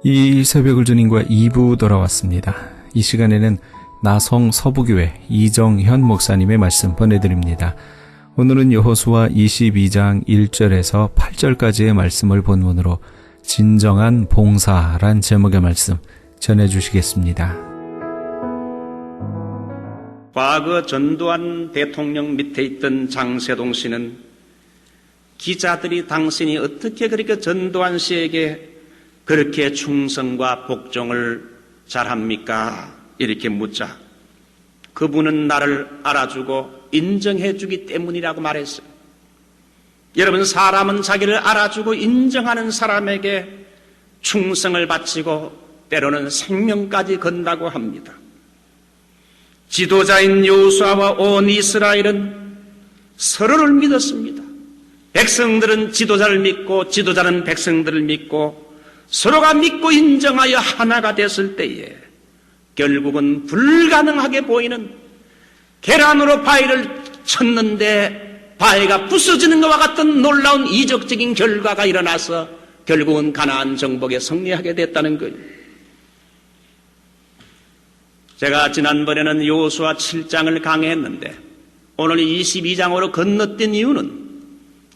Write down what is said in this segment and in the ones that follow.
이 새벽을 주님과 2부 돌아왔습니다. 이 시간에는 나성 서부교회 이정현 목사님의 말씀 보내드립니다. 오늘은 여호수아 22장 1절에서 8절까지의 말씀을 본문으로 진정한 봉사란 제목의 말씀 전해주시겠습니다. 과거 전두환 대통령 밑에 있던 장세동 씨는 기자들이 당신이 어떻게 그렇게 전두환 씨에게 그렇게 충성과 복종을 잘합니까? 이렇게 묻자 그분은 나를 알아주고 인정해주기 때문이라고 말했어요. 여러분, 사람은 자기를 알아주고 인정하는 사람에게 충성을 바치고 때로는 생명까지 건다고 합니다. 지도자인 여호수아와 온 이스라엘은 서로를 믿었습니다. 백성들은 지도자를 믿고 지도자는 백성들을 믿고 서로가 믿고 인정하여 하나가 됐을 때에 결국은 불가능하게 보이는 계란으로 바위를 쳤는데 바위가 부서지는 것과 같은 놀라운 이적적인 결과가 일어나서 결국은 가나안 정복에 승리하게 됐다는 거예요. 제가 지난번에는 여호수아 7장을 강의했는데 오늘 22장으로 건너뛴 이유는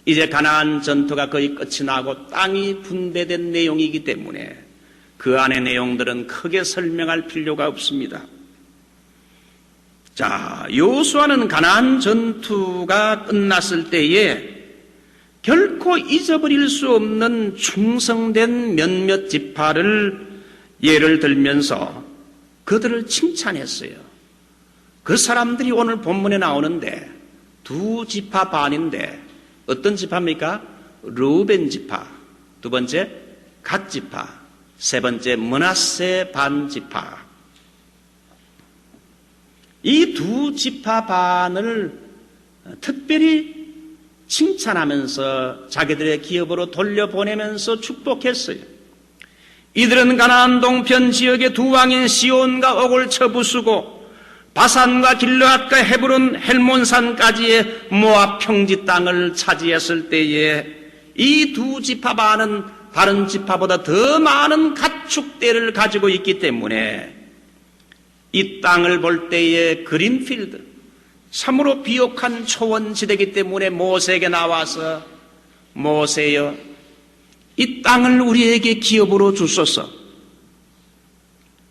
이제 가나안 전투가 거의 끝이 나고 땅이 분배된 내용이기 때문에 그 안의 내용들은 크게 설명할 필요가 없습니다. 자, 여호수아는 가나안 전투가 끝났을 때에 결코 잊어버릴 수 없는 충성된 몇몇 지파를 예를 들면서 그들을 칭찬했어요. 그 사람들이 오늘 본문에 나오는데 두 지파 반인데 어떤 지파입니까? 르우벤 지파, 두 번째 갓 지파, 세 번째 므낫세 반 지파. 이 두 지파 반을 특별히 칭찬하면서 자기들의 기업으로 돌려보내면서 축복했어요. 이들은 가나안 동편 지역의 두 왕인 시온과 옥을 쳐부수고 바산과 길르앗과 헤브론 헬몬산까지의 모압 평지 땅을 차지했을 때에 이 두 지파반은 다른 지파보다 더 많은 가축대를 가지고 있기 때문에 이 땅을 볼 때에 그린필드, 참으로 비옥한 초원지대이기 때문에 모세에게 나와서 모세여 이 땅을 우리에게 기업으로 주소서.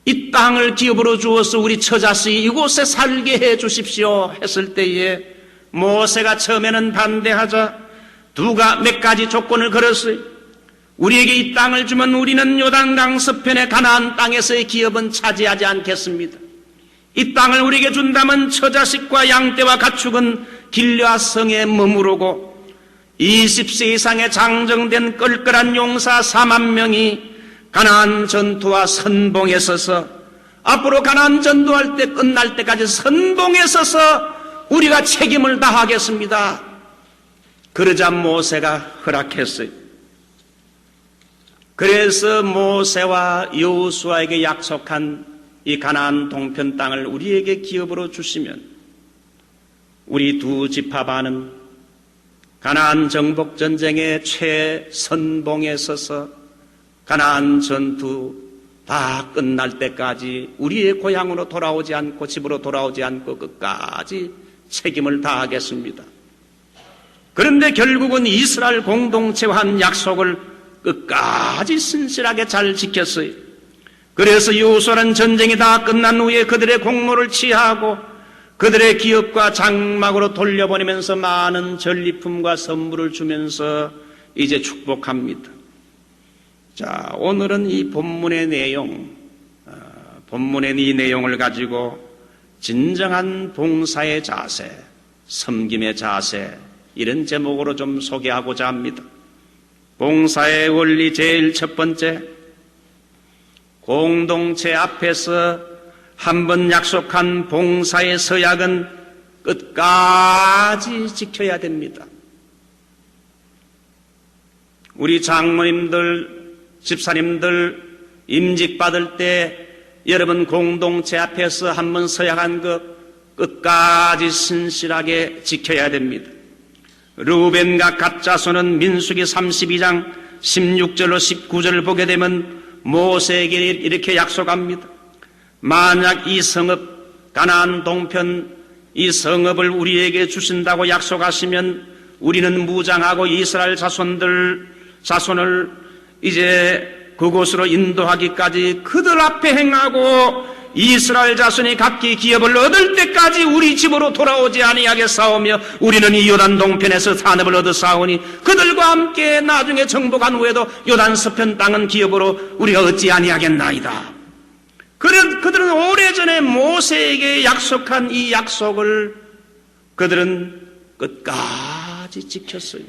이 땅을 기업으로 주어서 우리 처자식이 이곳에 살게 해 주십시오 했을 때에 모세가 처음에는 반대하자 몇 가지 조건을 걸었어요. 우리에게 이 땅을 주면 우리는 요단강 서편의 가나안 땅에서의 기업은 차지하지 않겠습니다. 이 땅을 우리에게 준다면 처자식과 양떼와 가축은 길르앗 성에 머무르고 20세 이상의 장정된 껄껄한 용사 4만 명이 가나안 전투와 선봉에 서서 앞으로 가나안 전투할 때 끝날 때까지 선봉에 서서 우리가 책임을 다하겠습니다. 그러자 모세가 허락했어요. 그래서 모세와 여호수아에게 약속한 이 가나안 동편 땅을 우리에게 기업으로 주시면 우리 두 지파반은 가나안 정복 전쟁의 최선봉에 서서 가나안 전투 다 끝날 때까지 우리의 고향으로 돌아오지 않고 집으로 돌아오지 않고 끝까지 책임을 다하겠습니다. 그런데 결국은 이스라엘 공동체와 한 약속을 끝까지 신실하게 잘 지켰어요. 그래서 여호수아는 전쟁이 다 끝난 후에 그들의 공로를 취하고 그들의 기업과 장막으로 돌려보내면서 많은 전리품과 선물을 주면서 이제 축복합니다. 자, 오늘은 이 본문의 내용, 본문의 이 내용을 가지고 진정한 봉사의 자세, 섬김의 자세, 이런 제목으로 좀 소개하고자 합니다. 봉사의 원리 제일 첫 번째, 공동체 앞에서 한번 약속한 봉사의 서약은 끝까지 지켜야 됩니다. 우리 장로님들, 집사님들 임직 받을 때 여러분 공동체 앞에서 한번 서약한 것 끝까지 신실하게 지켜야 됩니다. 르우벤과 갓 자손은 민수기 32장 16절로 19절을 보게 되면 모세에게 이렇게 약속합니다. 만약 이 성읍 가나안 동편 이 성읍을 우리에게 주신다고 약속하시면 우리는 무장하고 이스라엘 자손을 이제 그곳으로 인도하기까지 그들 앞에 행하고 이스라엘 자손이 각기 기업을 얻을 때까지 우리 집으로 돌아오지 아니하게 싸우며 우리는 이 요단 동편에서 산업을 얻어 싸우니 그들과 함께 나중에 정복한 후에도 요단 서편 땅은 기업으로 우리가 얻지 아니하겠나이다. 그들은 오래전에 모세에게 약속한 이 약속을 그들은 끝까지 지켰어요.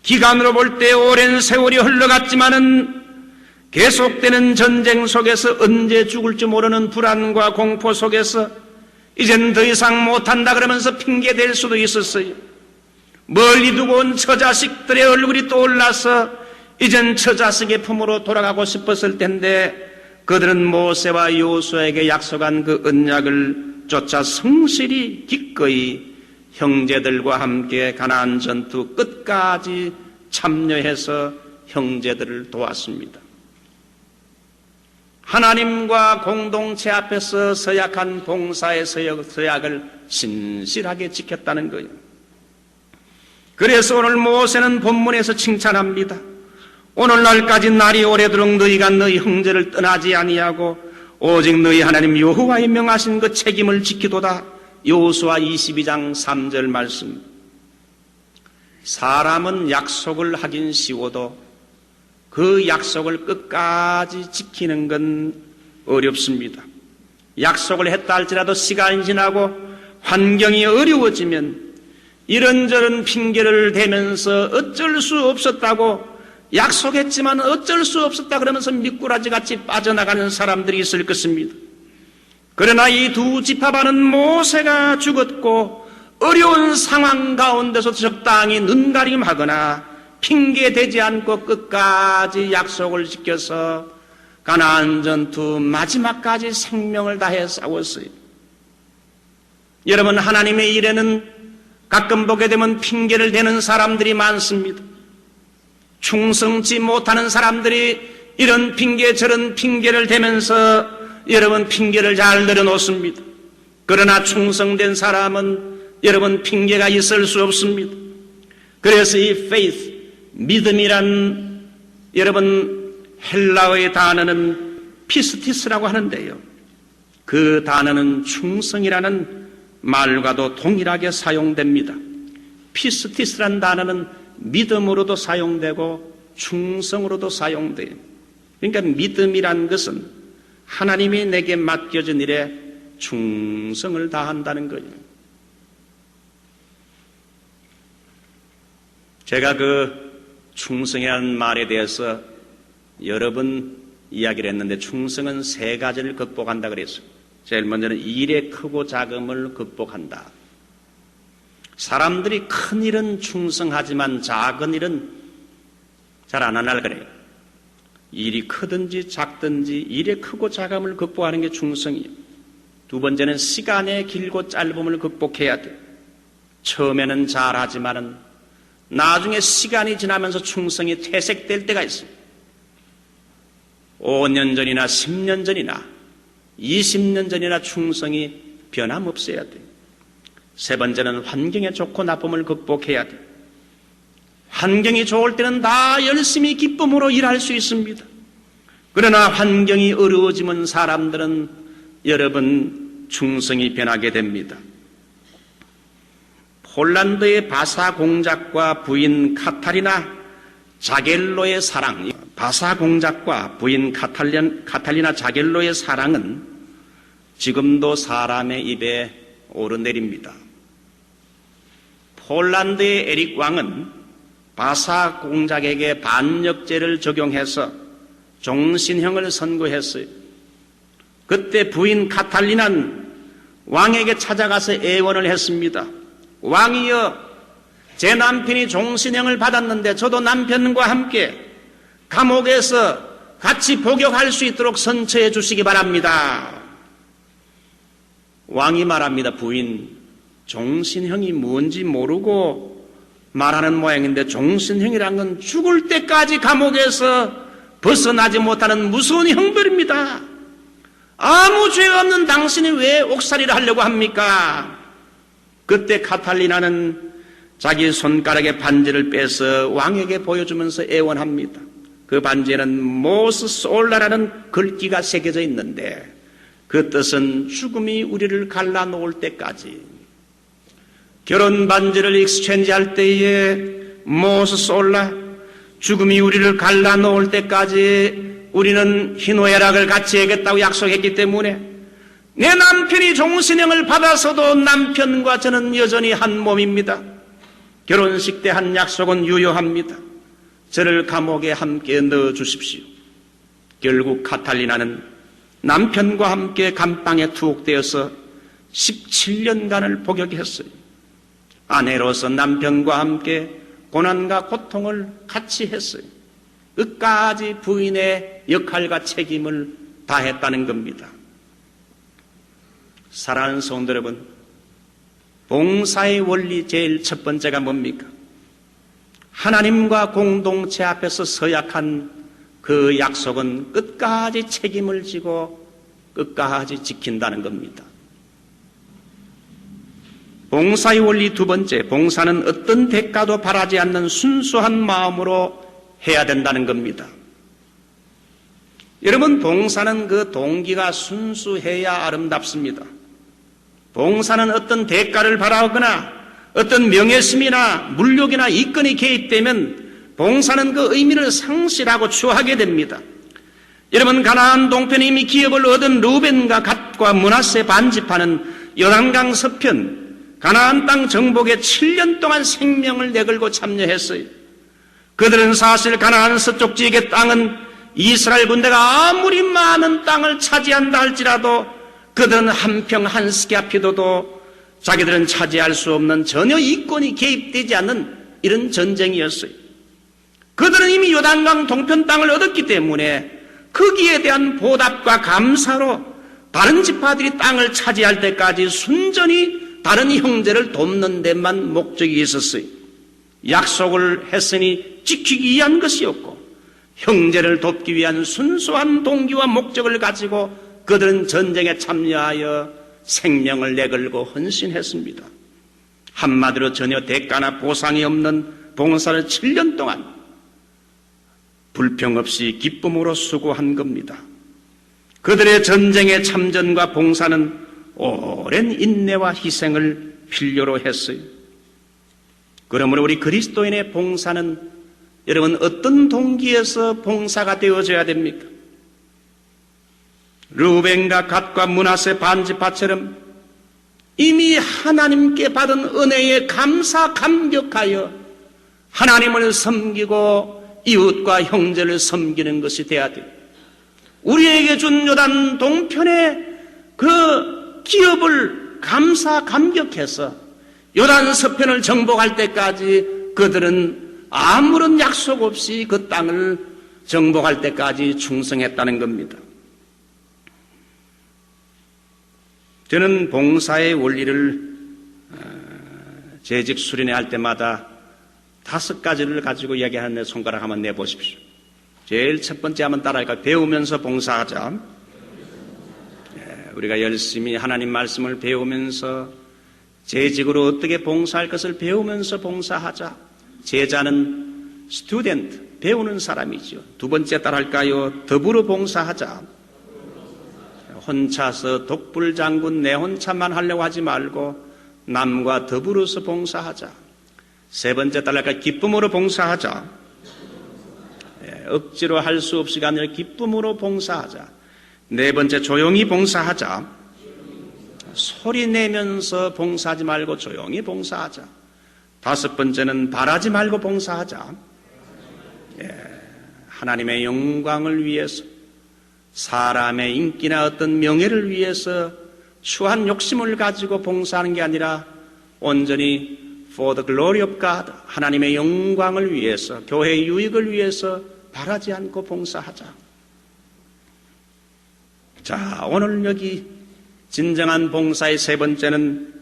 기간으로 볼 때 오랜 세월이 흘러갔지만은 계속되는 전쟁 속에서 언제 죽을지 모르는 불안과 공포 속에서 이젠 더 이상 못한다 그러면서 핑계댈 수도 있었어요. 멀리 두고 온 처자식들의 얼굴이 떠올라서 이젠 처자식의 품으로 돌아가고 싶었을 텐데 그들은 모세와 여호수아에게 약속한 그 언약을 쫓아 성실히 기꺼이 형제들과 함께 가나안 전투 끝까지 참여해서 형제들을 도왔습니다. 하나님과 공동체 앞에서 서약한 봉사의 서약을 신실하게 지켰다는 거예요. 그래서 오늘 모세는 본문에서 칭찬합니다. 오늘날까지 날이 오래도록 너희가 너희 형제를 떠나지 아니하고 오직 너희 하나님 여호와의 명하신 그 책임을 지키도다. 여호수아 22장 3절 말씀. 사람은 약속을 하긴 쉬워도 그 약속을 끝까지 지키는 건 어렵습니다. 약속을 했다 할지라도 시간이 지나고 환경이 어려워지면 이런저런 핑계를 대면서 어쩔 수 없었다고 약속했지만 어쩔 수 없었다 그러면서 미꾸라지같이 빠져나가는 사람들이 있을 것입니다. 그러나 이 두 지파반은 모세가 죽었고 어려운 상황 가운데서 적당히 눈가림하거나 핑계대지 않고 끝까지 약속을 지켜서 가나안 전투 마지막까지 생명을 다해 싸웠어요. 여러분, 하나님의 일에는 가끔 보게 되면 핑계를 대는 사람들이 많습니다. 충성치 못하는 사람들이 이런 핑계 저런 핑계를 대면서 여러분 핑계를 잘 내려놓습니다. 그러나 충성된 사람은 여러분 핑계가 있을 수 없습니다. 그래서 이 faith, 믿음이란 여러분 헬라어의 단어는 피스티스라고 하는데요. 그 단어는 충성이라는 말과도 동일하게 사용됩니다. 피스티스란 단어는 믿음으로도 사용되고 충성으로도 사용돼요. 그러니까 믿음이란 것은 하나님이 내게 맡겨진 일에 충성을 다한다는 거예요. 제가 그 충성이라는 말에 대해서 여러 번 이야기를 했는데 충성은 세 가지를 극복한다 그랬어요. 제일 먼저는 일의 크고 작음을 극복한다. 사람들이 큰 일은 충성하지만 작은 일은 잘 안 하나 그래요. 일이 크든지 작든지 일의 크고 작음을 극복하는 게 충성이에요. 두 번째는 시간의 길고 짧음을 극복해야 돼요. 처음에는 잘하지만은 나중에 시간이 지나면서 충성이 퇴색될 때가 있어요. 5년 전이나 10년 전이나 20년 전이나 충성이 변함없어야 돼요. 세 번째는 환경에 좋고 나쁨을 극복해야 돼요. 환경이 좋을 때는 다 열심히 기쁨으로 일할 수 있습니다. 그러나 환경이 어려워지면 사람들은 여러분 충성이 변하게 됩니다. 폴란드의 바사 공작과 부인 카탈리나 자겔로의 사랑, 바사 공작과 부인 카탈리나 자겔로의 사랑은 지금도 사람의 입에 오르내립니다. 폴란드의 에릭 왕은 바사 공작에게 반역죄를 적용해서 종신형을 선고했어요. 그때 부인 카탈리나는 왕에게 찾아가서 애원을 했습니다. 왕이여, 제 남편이 종신형을 받았는데 저도 남편과 함께 감옥에서 같이 복역할 수 있도록 선처해 주시기 바랍니다. 왕이 말합니다. 부인, 종신형이 뭔지 모르고 말하는 모양인데 종신형이란 건 죽을 때까지 감옥에서 벗어나지 못하는 무서운 형벌입니다. 아무 죄가 없는 당신이 왜 옥살이를 하려고 합니까? 그때 카탈리나는 자기 손가락에 반지를 빼서 왕에게 보여주면서 애원합니다. 그 반지에는 모스 솔라라는 글귀가 새겨져 있는데 그 뜻은 죽음이 우리를 갈라놓을 때까지. 결혼 반지를 익스체인지 할 때에 모스 솔라, 죽음이 우리를 갈라놓을 때까지 우리는 희노애락을 같이 해야겠다고 약속했기 때문에 내 남편이 종신형을 받아서도 남편과 저는 여전히 한 몸입니다. 결혼식 때 한 약속은 유효합니다. 저를 감옥에 함께 넣어주십시오. 결국 카탈리나는 남편과 함께 감방에 투옥되어서 17년간을 복역했어요. 아내로서 남편과 함께 고난과 고통을 같이 했어요. 끝까지 부인의 역할과 책임을 다했다는 겁니다. 사랑하는 성도 여러분, 봉사의 원리 제일 첫 번째가 뭡니까? 하나님과 공동체 앞에서 서약한 그 약속은 끝까지 책임을 지고 끝까지 지킨다는 겁니다. 봉사의 원리 두 번째, 봉사는 어떤 대가도 바라지 않는 순수한 마음으로 해야 된다는 겁니다. 여러분, 봉사는 그 동기가 순수해야 아름답습니다. 봉사는 어떤 대가를 바라거나 어떤 명예심이나 물욕이나 이권이 개입되면 봉사는 그 의미를 상실하고 추하게 됩니다. 여러분, 가나안 동편에 이미 기업을 얻은 루벤과 갓과 므낫세 반지파는 요단강 서편 가나안 땅 정복에 7년 동안 생명을 내걸고 참여했어요. 그들은 사실 가나안 서쪽 지역의 땅은 이스라엘 군대가 아무리 많은 땅을 차지한다 할지라도 그들은 한평 한 스kia 피도도 자기들은 차지할 수 없는 전혀 이권이 개입되지 않는 이런 전쟁이었어요. 그들은 이미 요단강 동편 땅을 얻었기 때문에 거기에 대한 보답과 감사로 다른 지파들이 땅을 차지할 때까지 순전히 다른 형제를 돕는 데만 목적이 있었어요. 약속을 했으니 지키기 위한 것이었고 형제를 돕기 위한 순수한 동기와 목적을 가지고 그들은 전쟁에 참여하여 생명을 내걸고 헌신했습니다. 한마디로 전혀 대가나 보상이 없는 봉사를 7년 동안 불평 없이 기쁨으로 수고한 겁니다. 그들의 전쟁의 참전과 봉사는 오랜 인내와 희생을 필요로 했어요. 그러므로 우리 그리스도인의 봉사는 여러분 어떤 동기에서 봉사가 되어져야 됩니까? 루벤과 갓과 므낫세 반지파처럼 이미 하나님께 받은 은혜에 감격하여 하나님을 섬기고 이웃과 형제를 섬기는 것이 돼야 돼요. 우리에게 준 요단 동편의 그 기업을 감격해서 요단 서편을 정복할 때까지 그들은 아무런 약속 없이 그 땅을 정복할 때까지 충성했다는 겁니다. 저는 봉사의 원리를 재직 수련회 할 때마다 5가지를 가지고 이야기하는데 손가락 한번 내보십시오. 제일 첫 번째 한번 따라할까요? 배우면서 봉사하자. 우리가 열심히 하나님 말씀을 배우면서 재직으로 어떻게 봉사할 것을 배우면서 봉사하자. 제자는 스튜던트, 배우는 사람이죠. 두 번째 따라할까요? 더불어 봉사하자. 혼자서 독불장군 내 혼자만 하려고 하지 말고 남과 더불어서 봉사하자. 세 번째 따라할까요? 기쁨으로 봉사하자. 억지로 할 수 없이가 아니라 기쁨으로 봉사하자. 네 번째, 조용히 봉사하자. 소리 내면서 봉사하지 말고 조용히 봉사하자. 다섯 번째는 바라지 말고 봉사하자. 하나님의 영광을 위해서, 사람의 인기나 어떤 명예를 위해서 추한 욕심을 가지고 봉사하는 게 아니라 온전히 for the glory of God, 하나님의 영광을 위해서, 교회의 유익을 위해서 바라지 않고 봉사하자. 자, 오늘 여기 진정한 봉사의 세 번째는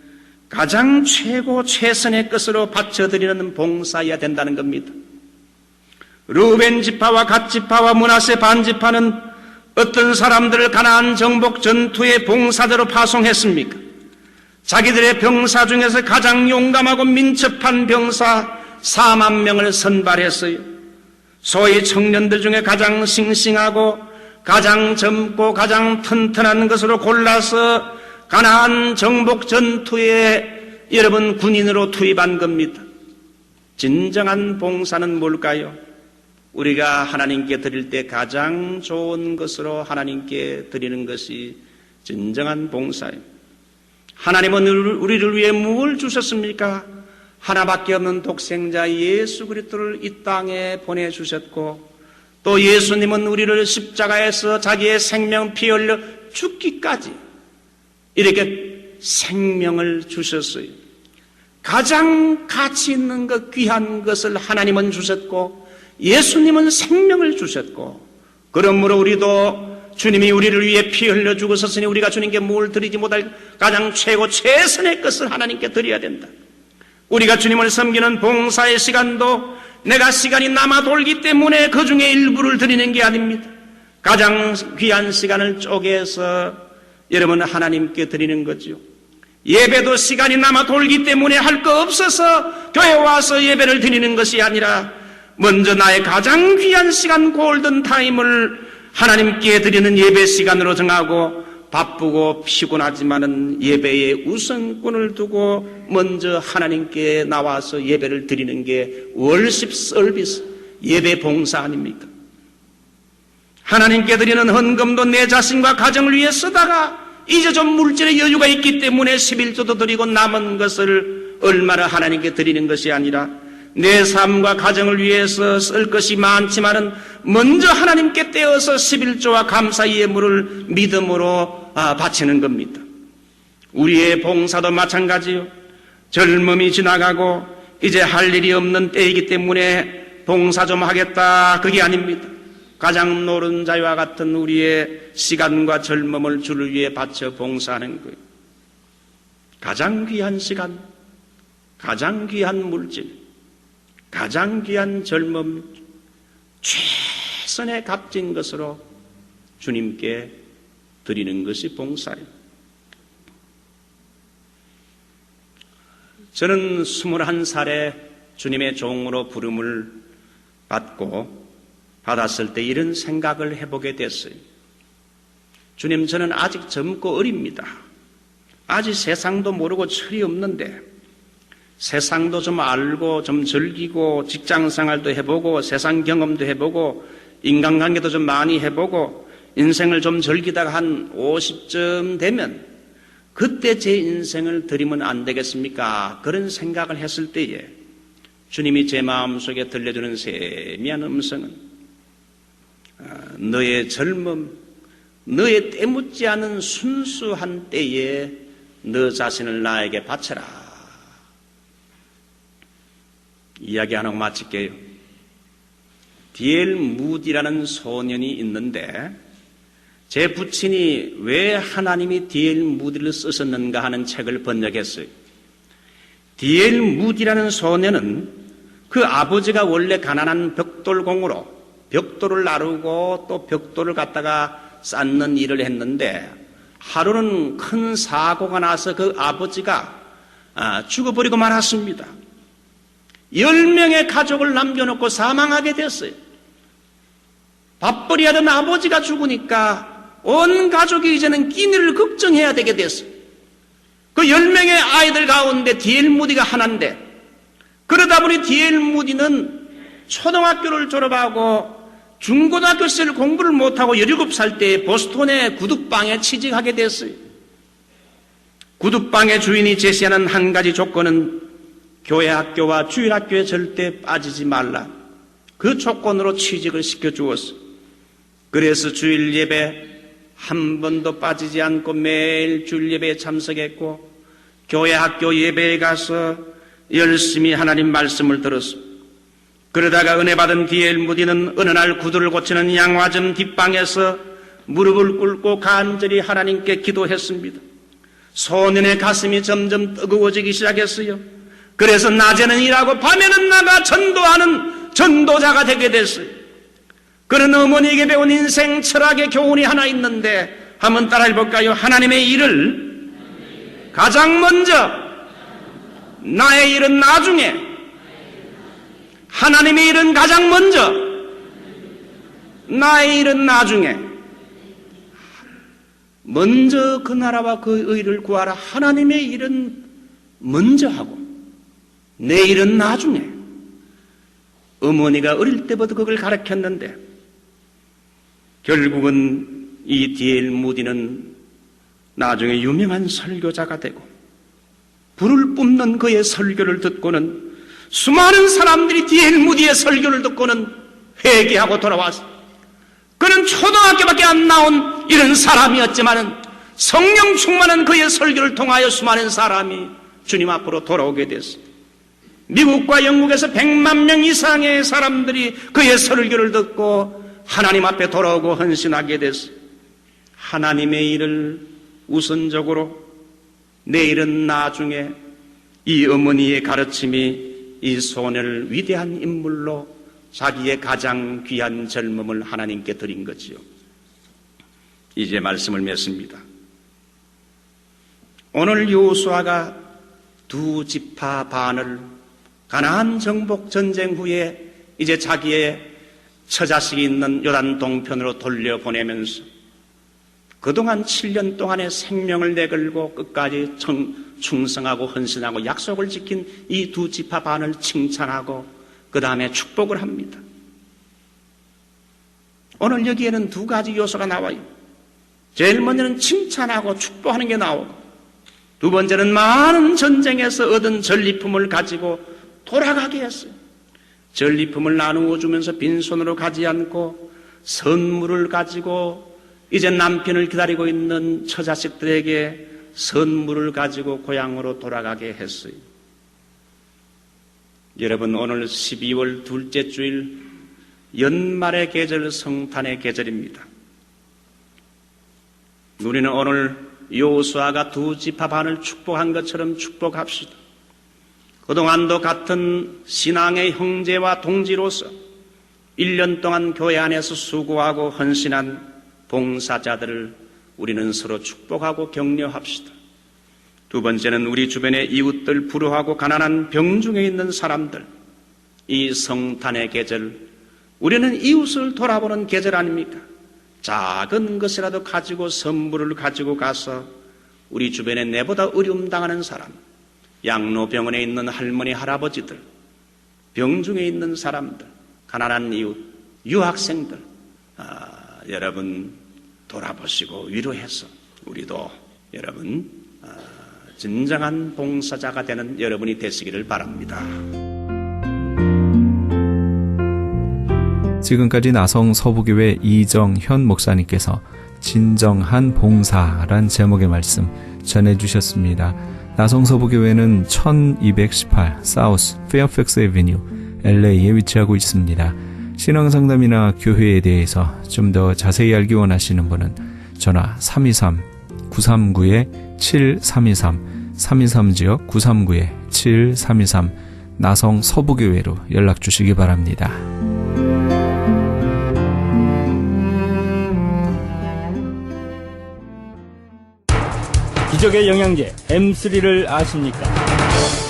가장 최고 최선의 것으로 바쳐드리는 봉사여야 된다는 겁니다. 르우벤 지파와 갓 지파와 므낫세 반 지파는 어떤 사람들을 가나안 정복 전투의 봉사자로 파송했습니까? 자기들의 병사 중에서 가장 용감하고 민첩한 병사 4만 명을 선발했어요. 소위 청년들 중에 가장 싱싱하고 가장 젊고 가장 튼튼한 것으로 골라서 가나안 정복 전투에 여러분 군인으로 투입한 겁니다. 진정한 봉사는 뭘까요? 우리가 하나님께 드릴 때 가장 좋은 것으로 하나님께 드리는 것이 진정한 봉사예요. 하나님은 우리를 위해 무엇을 주셨습니까? 하나밖에 없는 독생자 예수 그리스도를 이 땅에 보내주셨고, 또 예수님은 우리를 십자가에서 자기의 생명 피 흘려 죽기까지 이렇게 생명을 주셨어요. 가장 가치 있는 것, 귀한 것을 하나님은 주셨고 예수님은 생명을 주셨고, 그러므로 우리도 주님이 우리를 위해 피 흘려 죽으셨으니 우리가 주님께 뭘 드리지 못할 가장 최고 최선의 것을 하나님께 드려야 된다. 우리가 주님을 섬기는 봉사의 시간도 내가 시간이 남아 돌기 때문에 그 중에 일부를 드리는 게 아닙니다. 가장 귀한 시간을 쪼개서 여러분 하나님께 드리는 거죠. 예배도 시간이 남아 돌기 때문에 할 거 없어서 교회 와서 예배를 드리는 것이 아니라 먼저 나의 가장 귀한 시간 골든타임을 하나님께 드리는 예배 시간으로 정하고, 바쁘고 피곤하지만은 예배에 우선권을 두고 먼저 하나님께 나와서 예배를 드리는 게 월십 서비스, 예배 봉사 아닙니까? 하나님께 드리는 헌금도 내 자신과 가정을 위해 쓰다가 이제 좀 물질의 여유가 있기 때문에 11조도 드리고 남은 것을 얼마나 하나님께 드리는 것이 아니라 내 삶과 가정을 위해서 쓸 것이 많지만은 먼저 하나님께 떼어서 11조와 감사 예물을 믿음으로 바치는 겁니다. 우리의 봉사도 마찬가지요. 젊음이 지나가고 이제 할 일이 없는 때이기 때문에 봉사 좀 하겠다, 그게 아닙니다. 가장 노른자와 같은 우리의 시간과 젊음을 주를 위해 바쳐 봉사하는 거예요. 가장 귀한 시간, 가장 귀한 물질, 가장 귀한 젊음, 최선의 값진 것으로 주님께 드리는 것이 봉사예요. 저는 21살에 주님의 종으로 부름을 받았을 때 이런 생각을 해보게 됐어요. 주님, 저는 아직 젊고 어립니다. 아직 세상도 모르고 철이 없는데 세상도 좀 알고 좀 즐기고 직장생활도 해보고 세상 경험도 해보고 인간관계도 좀 많이 해보고 인생을 좀 즐기다가 한 50쯤 되면 그때 제 인생을 드리면 안 되겠습니까? 그런 생각을 했을 때에 주님이 제 마음속에 들려주는 세미한 음성은 너의 젊음, 너의 때묻지 않은 순수한 때에 너 자신을 나에게 바쳐라. 이야기 하나 마칠게요. D.L. 무디라는 소년이 있는데 제 부친이 왜 하나님이 D.L. 무디를 쓰셨는가 하는 책을 번역했어요. D.L. 무디라는 소년은 그 아버지가 원래 가난한 벽돌공으로 벽돌을 나르고 또 벽돌을 갖다가 쌓는 일을 했는데 하루는 큰 사고가 나서 그 아버지가 죽어버리고 말았습니다. 10명의 가족을 남겨놓고 사망하게 됐어요. 밥벌이 하던 아버지가 죽으니까 온 가족이 이제는 끼니를 걱정해야 되게 됐어요. 그 10명의 아이들 가운데 D.L. 무디가 하나인데, 그러다 보니 D.L. 무디는 초등학교를 졸업하고 중고등학교 시절 공부를 못하고 17살 때 보스턴의 구두방에 취직하게 됐어요. 구두방의 주인이 제시하는 한 가지 조건은 교회 학교와 주일학교에 절대 빠지지 말라. 그 조건으로 취직을 시켜주었어. 그래서 주일 예배 한 번도 빠지지 않고 매일 주일 예배에 참석했고 교회 학교 예배에 가서 열심히 하나님 말씀을 들었어. 그러다가 은혜 받은 D.L. 무디는 어느 날 구두를 고치는 양화점 뒷방에서 무릎을 꿇고 간절히 하나님께 기도했습니다. 소년의 가슴이 점점 뜨거워지기 시작했어요. 그래서 낮에는 일하고 밤에는 나가 전도하는 전도자가 되게 됐어요. 그런 어머니에게 배운 인생 철학의 교훈이 하나 있는데 한번 따라해 볼까요? 하나님의 일을 가장 먼저, 나의 일은 나중에, 하나님의 일은 가장 먼저, 나의 일은 나중에. 먼저 그 나라와 그 의를 구하라. 하나님의 일은 먼저 하고 내 일은 나중에. 어머니가 어릴 때부터 그걸 가르쳤는데 결국은 이 D.L. 무디는 나중에 유명한 설교자가 되고 불을 뿜는 그의 설교를 듣고는 수많은 사람들이 D.L. 무디의 설교를 듣고는 회개하고 돌아왔어. 그는 초등학교밖에 안 나온 이런 사람이었지만은 성령 충만한 그의 설교를 통하여 수많은 사람이 주님 앞으로 돌아오게 됐어. 미국과 영국에서 100만 명 이상의 사람들이 그의 설교를 듣고 하나님 앞에 돌아오고 헌신하게 됐어. 하나님의 일을 우선적으로, 내일은 나중에. 이 어머니의 가르침이 이 소년을 위대한 인물로 자기의 가장 귀한 젊음을 하나님께 드린 거지요. 이제 말씀을 맺습니다. 오늘 여호수아가 두 지파 반을 가나안 정복 전쟁 후에 이제 자기의 처자식이 있는 요단 동편으로 돌려보내면서 그동안 7년 동안의 생명을 내걸고 끝까지 충성하고 헌신하고 약속을 지킨 이 두 지파 반을 칭찬하고 그 다음에 축복을 합니다. 오늘 여기에는 두 가지 요소가 나와요. 제일 먼저는 칭찬하고 축복하는 게 나오고, 두 번째는 많은 전쟁에서 얻은 전리품을 가지고 돌아가게 했어요. 전리품을 나누어 주면서 빈손으로 가지 않고 선물을 가지고 이제 남편을 기다리고 있는 처자식들에게 선물을 가지고 고향으로 돌아가게 했어요. 여러분, 오늘 12월 둘째 주일 연말의 계절, 성탄의 계절입니다. 우리는 오늘 여호수아가 두 지파 반을 축복한 것처럼 축복합시다. 그동안도 같은 신앙의 형제와 동지로서 1년 동안 교회 안에서 수고하고 헌신한 봉사자들을 우리는 서로 축복하고 격려합시다. 두 번째는 우리 주변의 이웃들, 불우하고 가난한 병중에 있는 사람들, 이 성탄의 계절, 우리는 이웃을 돌아보는 계절 아닙니까? 작은 것이라도 가지고 선물을 가지고 가서 우리 주변에 내보다 어려움 당하는 사람, 양로병원에 있는 할머니, 할아버지들, 병중에 있는 사람들, 가난한 이웃, 유학생들, 여러분 돌아보시고 위로해서 우리도 여러분 진정한 봉사자가 되는 여러분이 되시기를 바랍니다. 지금까지 나성 서부교회 이정현 목사님께서 진정한 봉사란 제목의 말씀 전해주셨습니다. 나성 서부교회는 1218 사우스 페어팩스 애비뉴 LA에 위치하고 있습니다. 신앙상담이나 교회에 대해서 좀 더 자세히 알기 원하시는 분은 전화 323-939-7323 323지역 939-7323 나성 서부교회로 연락 주시기 바랍니다. 기적의 영양제 M3를 아십니까?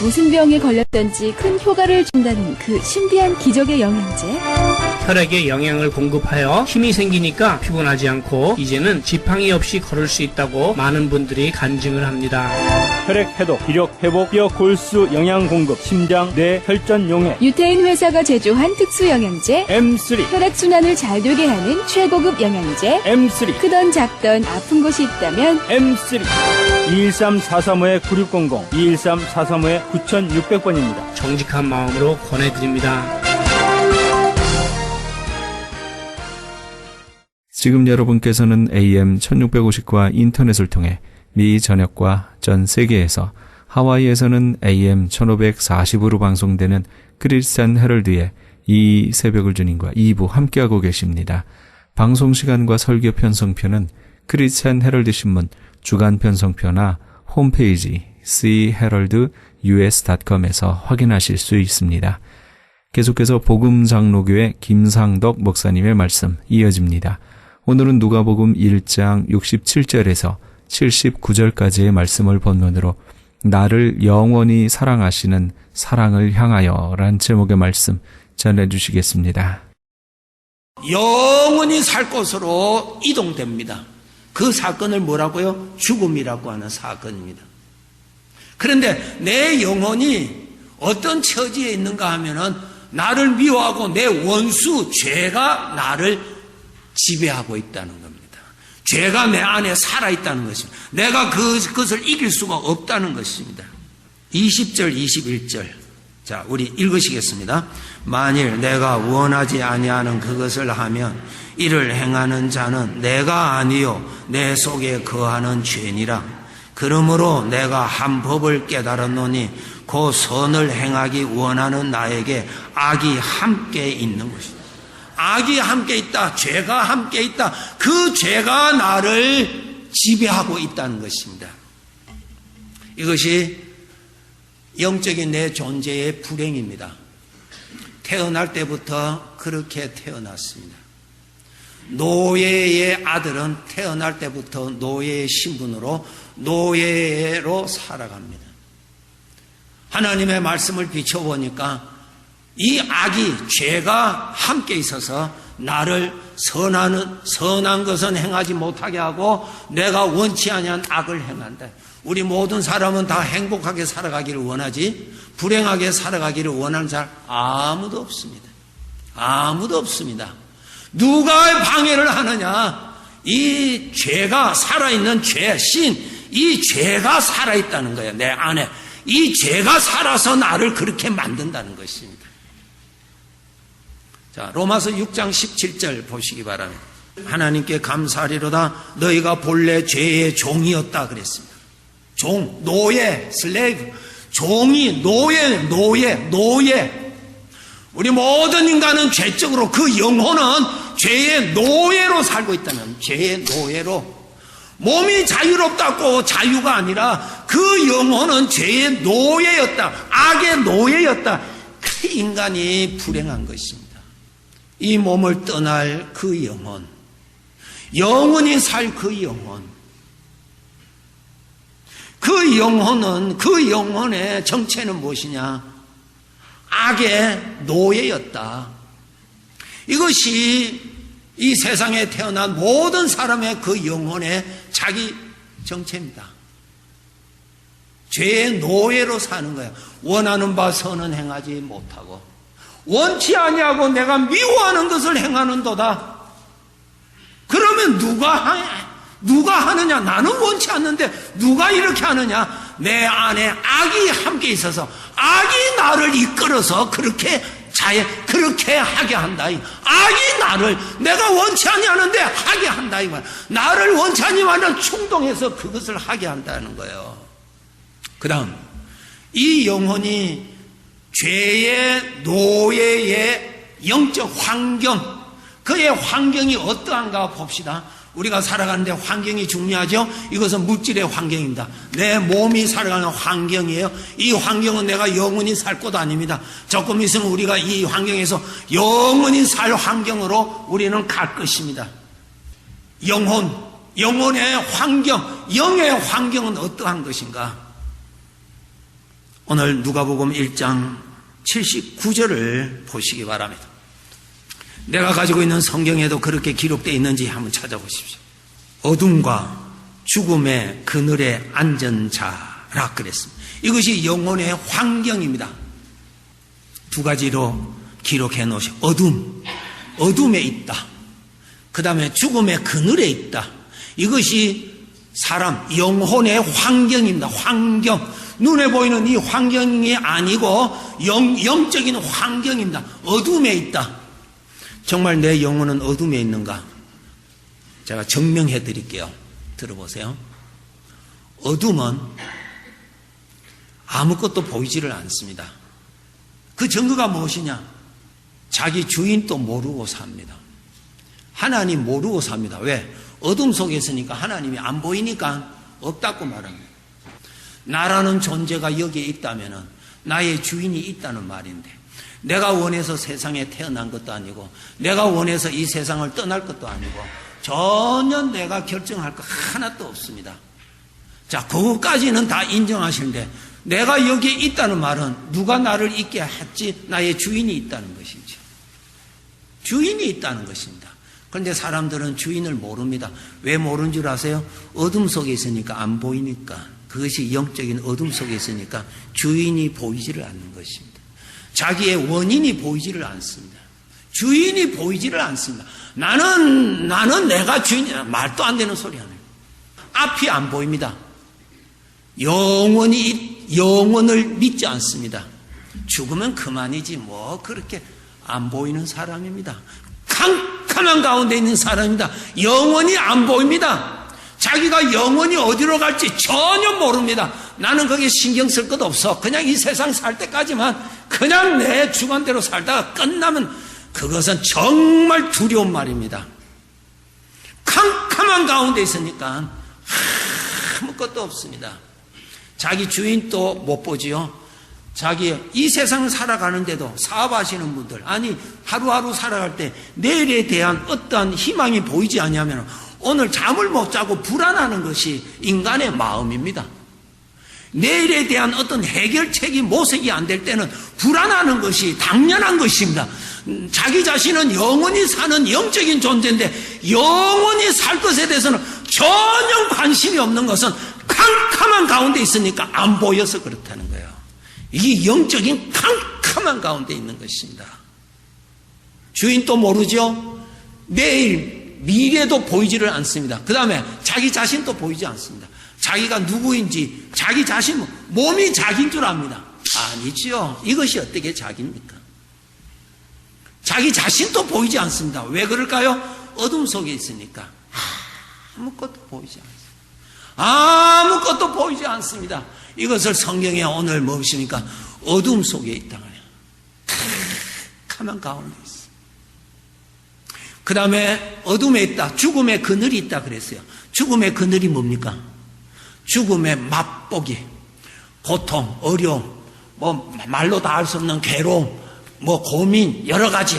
무슨 병에 걸렸던지 큰 효과를 준다는 그 신비한 기적의 영양제. 혈액에 영양을 공급하여 힘이 생기니까 피곤하지 않고 이제는 지팡이 없이 걸을 수 있다고 많은 분들이 간증을 합니다. 혈액 해독, 기력 회복, 뼈 골수 영양 공급, 심장, 뇌, 혈전 용해. 유태인 회사가 제조한 특수 영양제. M3. 혈액순환을 잘 되게 하는 최고급 영양제. M3. 크던 작던 아픈 곳이 있다면 M3. 213-435-9600, 213-435-9600번입니다. 정직한 마음으로 권해드립니다. 지금 여러분께서는 AM 1650과 인터넷을 통해 미 전역과 전 세계에서, 하와이에서는 AM 1540으로 방송되는 크리스찬 헤럴드의 이 새벽을 주님과 2부 함께하고 계십니다. 방송시간과 설교 편성표는 크리스찬 헤럴드 신문 주간 편성표나 홈페이지 cheraldus.com에서 확인하실 수 있습니다. 계속해서 복음장로교회 김상덕 목사님의 말씀 이어집니다. 오늘은 누가복음 1장 67절에서 79절까지의 말씀을 본문으로 나를 영원히 사랑하시는 사랑을 향하여 란 제목의 말씀 전해주시겠습니다. 영원히 살 곳으로 이동됩니다. 그 사건을 뭐라고요? 죽음이라고 하는 사건입니다. 그런데 내 영혼이 어떤 처지에 있는가 하면은 나를 미워하고 내 원수 죄가 나를 지배하고 있다는 겁니다. 죄가 내 안에 살아있다는 것입니다. 내가 그것을 이길 수가 없다는 것입니다. 20절 21절 자, 우리 읽으시겠습니다. 만일 내가 원하지 아니하는 그것을 하면 이를 행하는 자는 내가 아니요 내 속에 거하는 죄니라. 그러므로 내가 한 법을 깨달았노니 그 선을 행하기 원하는 나에게 악이 함께 있는 것이다. 악이 함께 있다. 죄가 함께 있다. 그 죄가 나를 지배하고 있다는 것입니다. 이것이 영적인 내 존재의 불행입니다. 태어날 때부터 그렇게 태어났습니다. 노예의 아들은 태어날 때부터 노예의 신분으로 노예로 살아갑니다. 하나님의 말씀을 비춰보니까 이 악이 죄가 함께 있어서 나를 선한 것은 행하지 못하게 하고 내가 원치 아니한 악을 행한다. 우리 모든 사람은 다 행복하게 살아가기를 원하지 불행하게 살아가기를 원하는 사람 아무도 없습니다. 아무도 없습니다. 누가 방해를 하느냐? 이 죄가 살아있는 죄, 이 죄가 살아있다는 거예요. 내 안에. 이 죄가 살아서 나를 그렇게 만든다는 것입니다. 자, 로마서 6장 17절 보시기 바랍니다. 하나님께 감사하리로다 너희가 본래 죄의 종이었다 그랬습니다. 종, 노예, 슬레이브, 종이, 노예. 우리 모든 인간은 죄적으로 그 영혼은 죄의 노예로 살고 있다면 죄의 노예로 몸이 자유롭다고 자유가 아니라 그 영혼은 죄의 노예였다. 악의 노예였다. 그 인간이 불행한 것입니다. 이 몸을 떠날 그 영혼, 영원히 살 그 영혼, 그 영혼의 정체는 무엇이냐? 악의 노예였다. 이것이 이 세상에 태어난 모든 사람의 그 영혼의 자기 정체입니다. 죄의 노예로 사는 거예요. 원하는 바 선은 행하지 못하고 원치 아니하고 내가 미워하는 것을 행하는도다. 그러면 누가 하느냐? 나는 원치 않는데 누가 이렇게 하느냐? 내 안에 악이 함께 있어서 악이 나를 이끌어서 그렇게 하게 한다. 악이 나를 내가 원치 아니하는데 하게 한다. 나를 원치 아니하는 충동해서 그것을 하게 한다는 거예요. 그 다음 이 영혼이 죄의 노예의 영적 환경, 그의 환경이 어떠한가 봅시다. 우리가 살아가는데 환경이 중요하죠. 이것은 물질의 환경입니다. 내 몸이 살아가는 환경이에요. 이 환경은 내가 영원히 살 곳 아닙니다. 조금 있으면 우리가 이 환경에서 영원히 살 환경으로 우리는 갈 것입니다. 영혼의 환경, 영의 환경은 어떠한 것인가? 오늘 누가복음 1장 79절을 보시기 바랍니다. 내가 가지고 있는 성경에도 그렇게 기록되어 있는지 한번 찾아보십시오. 어둠과 죽음의 그늘에 앉은 자라 그랬습니다. 이것이 영혼의 환경입니다. 두 가지로 기록해 놓으시오. 어둠에 있다. 그 다음에 죽음의 그늘에 있다. 이것이 사람 영혼의 환경입니다. 환경. 눈에 보이는 이 환경이 아니고 영적인 환경입니다. 어둠에 있다. 정말 내 영혼은 어둠에 있는가? 제가 증명해 드릴게요. 들어보세요. 어둠은 아무것도 보이지를 않습니다. 그 증거가 무엇이냐? 자기 주인도 모르고 삽니다. 하나님 모르고 삽니다. 왜? 어둠 속에 있으니까 하나님이 안 보이니까 없다고 말합니다. 나라는 존재가 여기에 있다면 나의 주인이 있다는 말인데 내가 원해서 세상에 태어난 것도 아니고 내가 원해서 이 세상을 떠날 것도 아니고 전혀 내가 결정할 것 하나도 없습니다. 자, 그것까지는 다 인정하시는데 내가 여기에 있다는 말은 누가 나를 있게 했지? 나의 주인이 있다는 것이죠. 주인이 있다는 것입니다. 그런데 사람들은 주인을 모릅니다. 왜 모르는 줄 아세요? 어둠 속에 있으니까 안 보이니까. 그것이 영적인 어둠 속에 있으니까 주인이 보이지를 않는 것입니다. 자기의 원인이 보이지를 않습니다. 주인이 보이지를 않습니다. 나는 내가 주인이야. 말도 안 되는 소리 하네요. 앞이 안 보입니다. 영원을 믿지 않습니다. 죽으면 그만이지 뭐 그렇게 안 보이는 사람입니다. 캄캄한 가운데 있는 사람입니다. 영원히 안 보입니다. 자기가 영원히 어디로 갈지 전혀 모릅니다. 나는 거기에 신경 쓸 것 없어. 그냥 이 세상 살 때까지만 그냥 내 주관대로 살다가 끝나면 그것은 정말 두려운 말입니다. 캄캄한 가운데 있으니까 아무것도 없습니다. 자기 주인도 못 보지요. 자기 이 세상을 살아가는데도 사업하시는 분들, 아니 하루하루 살아갈 때 내일에 대한 어떠한 희망이 보이지 않냐면 오늘 잠을 못 자고 불안하는 것이 인간의 마음입니다. 내일에 대한 어떤 해결책이 모색이 안 될 때는 불안하는 것이 당연한 것입니다. 자기 자신은 영원히 사는 영적인 존재인데 영원히 살 것에 대해서는 전혀 관심이 없는 것은 캄캄한 가운데 있으니까 안 보여서 그렇다는 거예요. 이게 영적인 캄캄한 가운데 있는 것입니다. 주인도 모르죠. 매일 미래도 보이지를 않습니다. 그 다음에 자기 자신도 보이지 않습니다. 자기가 누구인지 자기 자신 몸이 자기인 줄 압니다. 아니지요. 이것이 어떻게 자기입니까? 자기 자신도 보이지 않습니다. 왜 그럴까요? 어둠 속에 있으니까 아무것도 보이지 않습니다. 아무것도 보이지 않습니다. 이것을 성경에 오늘 무엇입니까? 어둠 속에 있다 그래요. 캄캄한 가운데 있어. 그 다음에 어둠에 있다. 죽음의 그늘이 있다 그랬어요. 죽음의 그늘이 뭡니까? 죽음의 맛보기, 고통, 어려움, 뭐 말로 다 할 수 없는 괴로움, 뭐 고민, 여러 가지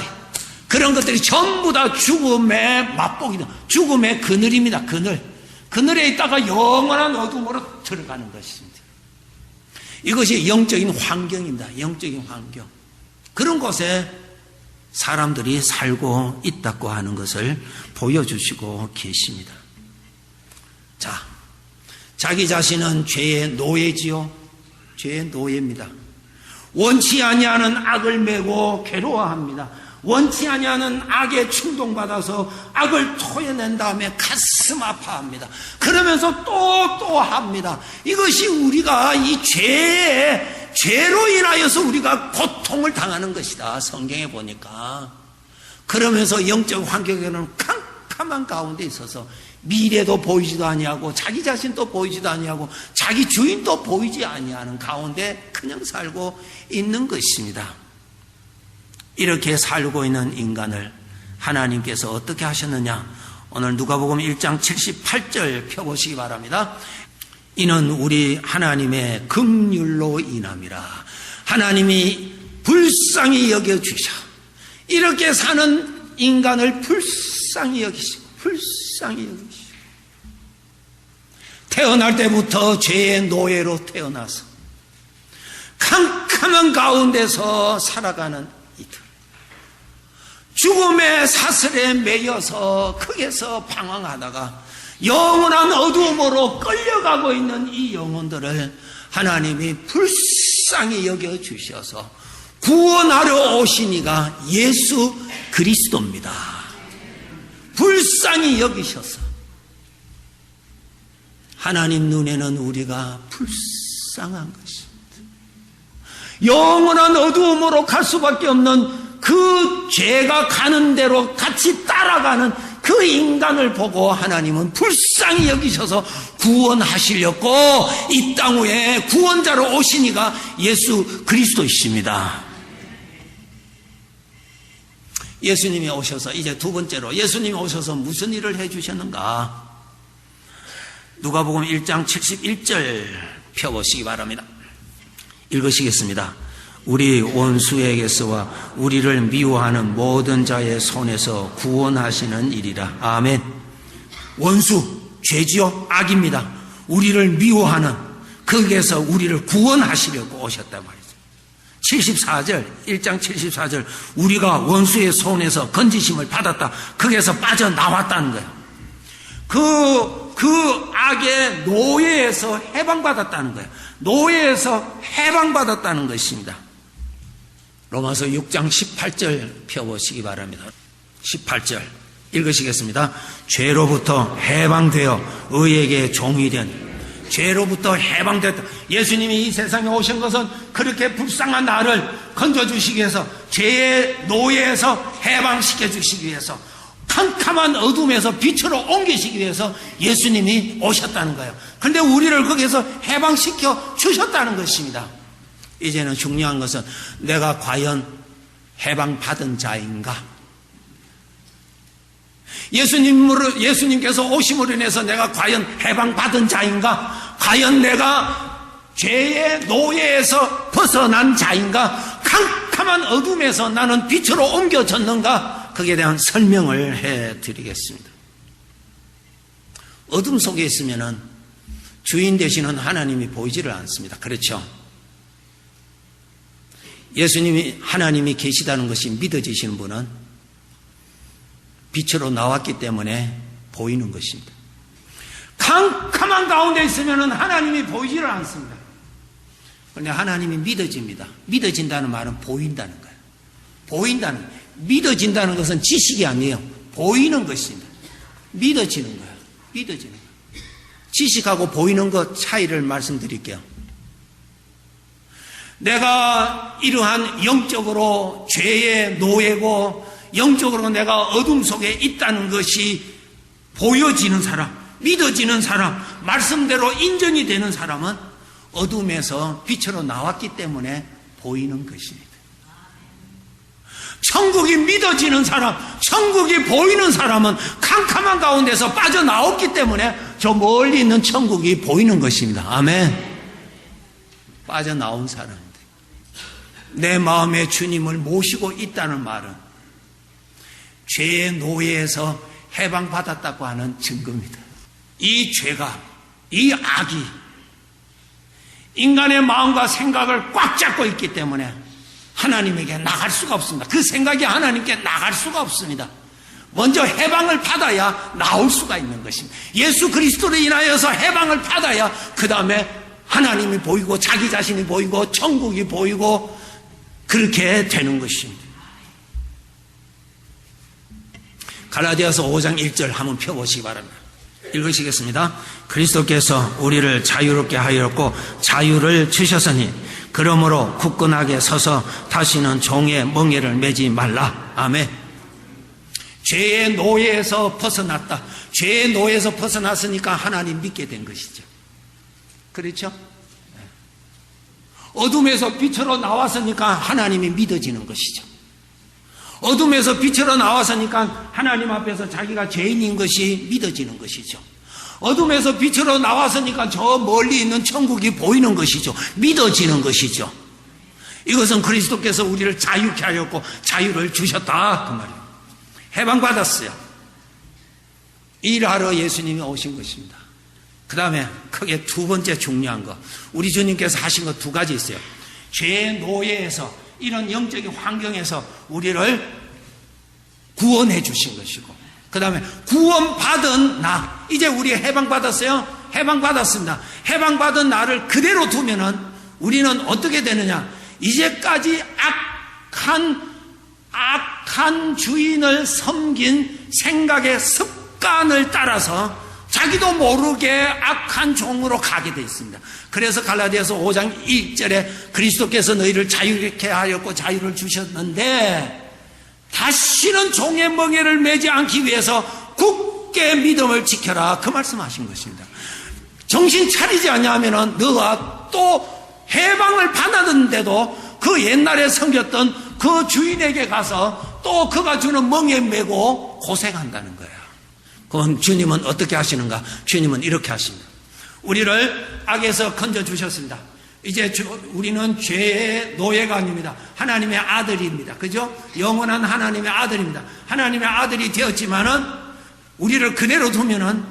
그런 것들이 전부 다 죽음의 맛보기다. 죽음의 그늘입니다. 그늘에 있다가 영원한 어둠으로 들어가는 것입니다. 이것이 영적인 환경입니다. 영적인 환경. 그런 곳에 사람들이 살고 있다고 하는 것을 보여주시고 계십니다. 자, 자기 자신은 죄의 노예지요. 죄의 노예입니다. 원치 아니하는 악을 메고 괴로워합니다. 원치 아니하는 악에 충동받아서 악을 토해낸 다음에 가슴 아파합니다. 그러면서 또 합니다. 이것이 우리가 이 죄로 인하여서 우리가 고통을 당하는 것이다. 성경에 보니까. 그러면서 영적 환경에는 캄캄한 가운데 있어서 미래도 보이지도 아니하고 자기 자신도 보이지도 아니하고 자기 주인도 보이지 아니하는 가운데 그냥 살고 있는 것입니다. 이렇게 살고 있는 인간을 하나님께서 어떻게 하셨느냐? 오늘 누가복음 1장 78절 펴보시기 바랍니다. 이는 우리 하나님의 긍휼로 인함이라. 하나님이 불쌍히 여겨주셔. 이렇게 사는 인간을 불쌍히 여기시고 태어날 때부터 죄의 노예로 태어나서 캄캄한 가운데서 살아가는 이들, 죽음의 사슬에 매여서 거기에서 방황하다가 영원한 어두움으로 끌려가고 있는 이 영혼들을 하나님이 불쌍히 여겨주셔서 구원하러 오신 이가 예수 그리스도입니다. 불쌍히 여기셔서 하나님 눈에는 우리가 불쌍한 것입니다. 영원한 어두움으로 갈 수밖에 없는 그 죄가 가는 대로 같이 따라가는 그 인간을 보고 하나님은 불쌍히 여기셔서 구원하시려고 이 땅 위에 구원자로 오신 이가 예수 그리스도이십니다. 예수님이 오셔서 이제 두 번째로 예수님이 오셔서 무슨 일을 해주셨는가? 누가복음 1장 71절 펴보시기 바랍니다. 읽으시겠습니다. 우리 원수에게서와 우리를 미워하는 모든 자의 손에서 구원하시는 일이라. 아멘. 원수, 죄지요, 악입니다. 우리를 미워하는 거기에서 우리를 구원하시려고 오셨단 말이죠. 74절, 1장 74절, 우리가 원수의 손에서 건지심을 받았다. 거기에서 빠져나왔다는 거예요. 그 악의 노예에서 해방받았다는 거예요. 노예에서 해방받았다는 것입니다. 로마서 6장 18절 펴보시기 바랍니다. 18절 읽으시겠습니다. 죄로부터 해방되어 의에게 종이 된, 죄로부터 해방됐다. 예수님이 이 세상에 오신 것은 그렇게 불쌍한 나를 건져주시기 위해서, 죄의 노예에서 해방시켜 주시기 위해서, 캄캄한 어둠에서 빛으로 옮기시기 위해서 예수님이 오셨다는 거예요. 그런데 우리를 거기에서 해방시켜 주셨다는 것입니다. 이제는 중요한 것은 내가 과연 해방받은 자인가? 예수님께서 오심으로 인해서 내가 과연 해방받은 자인가? 과연 내가 죄의 노예에서 벗어난 자인가? 캄캄한 어둠에서 나는 빛으로 옮겨졌는가? 거기에 대한 설명을 해드리겠습니다. 어둠 속에 있으면 주인 되시는 하나님이 보이지를 않습니다. 그렇죠? 예수님이 하나님이 계시다는 것이 믿어지시는 분은 빛으로 나왔기 때문에 보이는 것입니다. 캄캄한 가운데 있으면 하나님이 보이지를 않습니다. 그런데 하나님이 믿어집니다. 믿어진다는 말은 보인다는 거예요. 보인다는 거예요. 믿어진다는 것은 지식이 아니에요. 보이는 것입니다. 믿어지는 거예요. 믿어지는 거예요. 지식하고 보이는 것 차이를 말씀드릴게요. 내가 이러한 영적으로 죄의 노예고 영적으로 내가 어둠 속에 있다는 것이 보여지는 사람, 믿어지는 사람, 말씀대로 인정이 되는 사람은 어둠에서 빛으로 나왔기 때문에 보이는 것입니다. 천국이 믿어지는 사람, 천국이 보이는 사람은 캄캄한 가운데서 빠져나왔기 때문에 저 멀리 있는 천국이 보이는 것입니다. 아멘. 빠져나온 사람인데 내 마음에 주님을 모시고 있다는 말은 죄의 노예에서 해방받았다고 하는 증거입니다. 이 죄가, 이 악이 인간의 마음과 생각을 꽉 잡고 있기 때문에 하나님에게 나갈 수가 없습니다. 그 생각이 하나님께 나갈 수가 없습니다. 먼저 해방을 받아야 나올 수가 있는 것입니다. 예수 그리스도로 인하여서 해방을 받아야 그 다음에 하나님이 보이고 자기 자신이 보이고 천국이 보이고 그렇게 되는 것입니다. 갈라디아서 5장 1절 한번 펴보시기 바랍니다. 읽으시겠습니다. 그리스도께서 우리를 자유롭게 하였고 자유를 주셨으니 그러므로 굳건하게 서서 다시는 종의 멍에를 매지 말라. 아멘. 죄의 노예에서 벗어났다. 죄의 노예에서 벗어났으니까 하나님 믿게 된 것이죠. 그렇죠? 어둠에서 빛으로 나왔으니까 하나님이 믿어지는 것이죠. 어둠에서 빛으로 나왔으니까 하나님 앞에서 자기가 죄인인 것이 믿어지는 것이죠. 어둠에서 빛으로 나왔으니까 저 멀리 있는 천국이 보이는 것이죠. 믿어지는 것이죠. 이것은 그리스도께서 우리를 자유케 하였고 자유를 주셨다 그 말이에요. 해방받았어요. 일하러 예수님이 오신 것입니다. 그 다음에 크게 두 번째 중요한 거, 우리 주님께서 하신 것 두 가지 있어요. 죄의 노예에서, 이런 영적인 환경에서 우리를 구원해 주신 것이고, 그 다음에 구원받은 나, 이제 우리 해방받았어요? 해방받았습니다. 해방받은 나를 그대로 두면은 우리는 어떻게 되느냐? 이제까지 악한 주인을 섬긴 생각의 습관을 따라서 자기도 모르게 악한 종으로 가게 되어 있습니다. 그래서 갈라디아서 5장 1절에 그리스도께서 너희를 자유케 하였고 자유를 주셨는데 다시는 종의 멍에를 매지 않기 위해서 굳게 믿음을 지켜라, 그 말씀하신 것입니다. 정신 차리지 않냐면은 너가 또 해방을 받았는데도 그 옛날에 섬겼던 그 주인에게 가서 또 그가 주는 멍에 매고 고생한다는 거예요. 그럼 주님은 어떻게 하시는가? 주님은 이렇게 하십니다. 우리를 악에서 건져주셨습니다. 이제 우리는 죄의 노예가 아닙니다. 하나님의 아들입니다. 그죠? 영원한 하나님의 아들입니다. 하나님의 아들이 되었지만은 우리를 그대로 두면은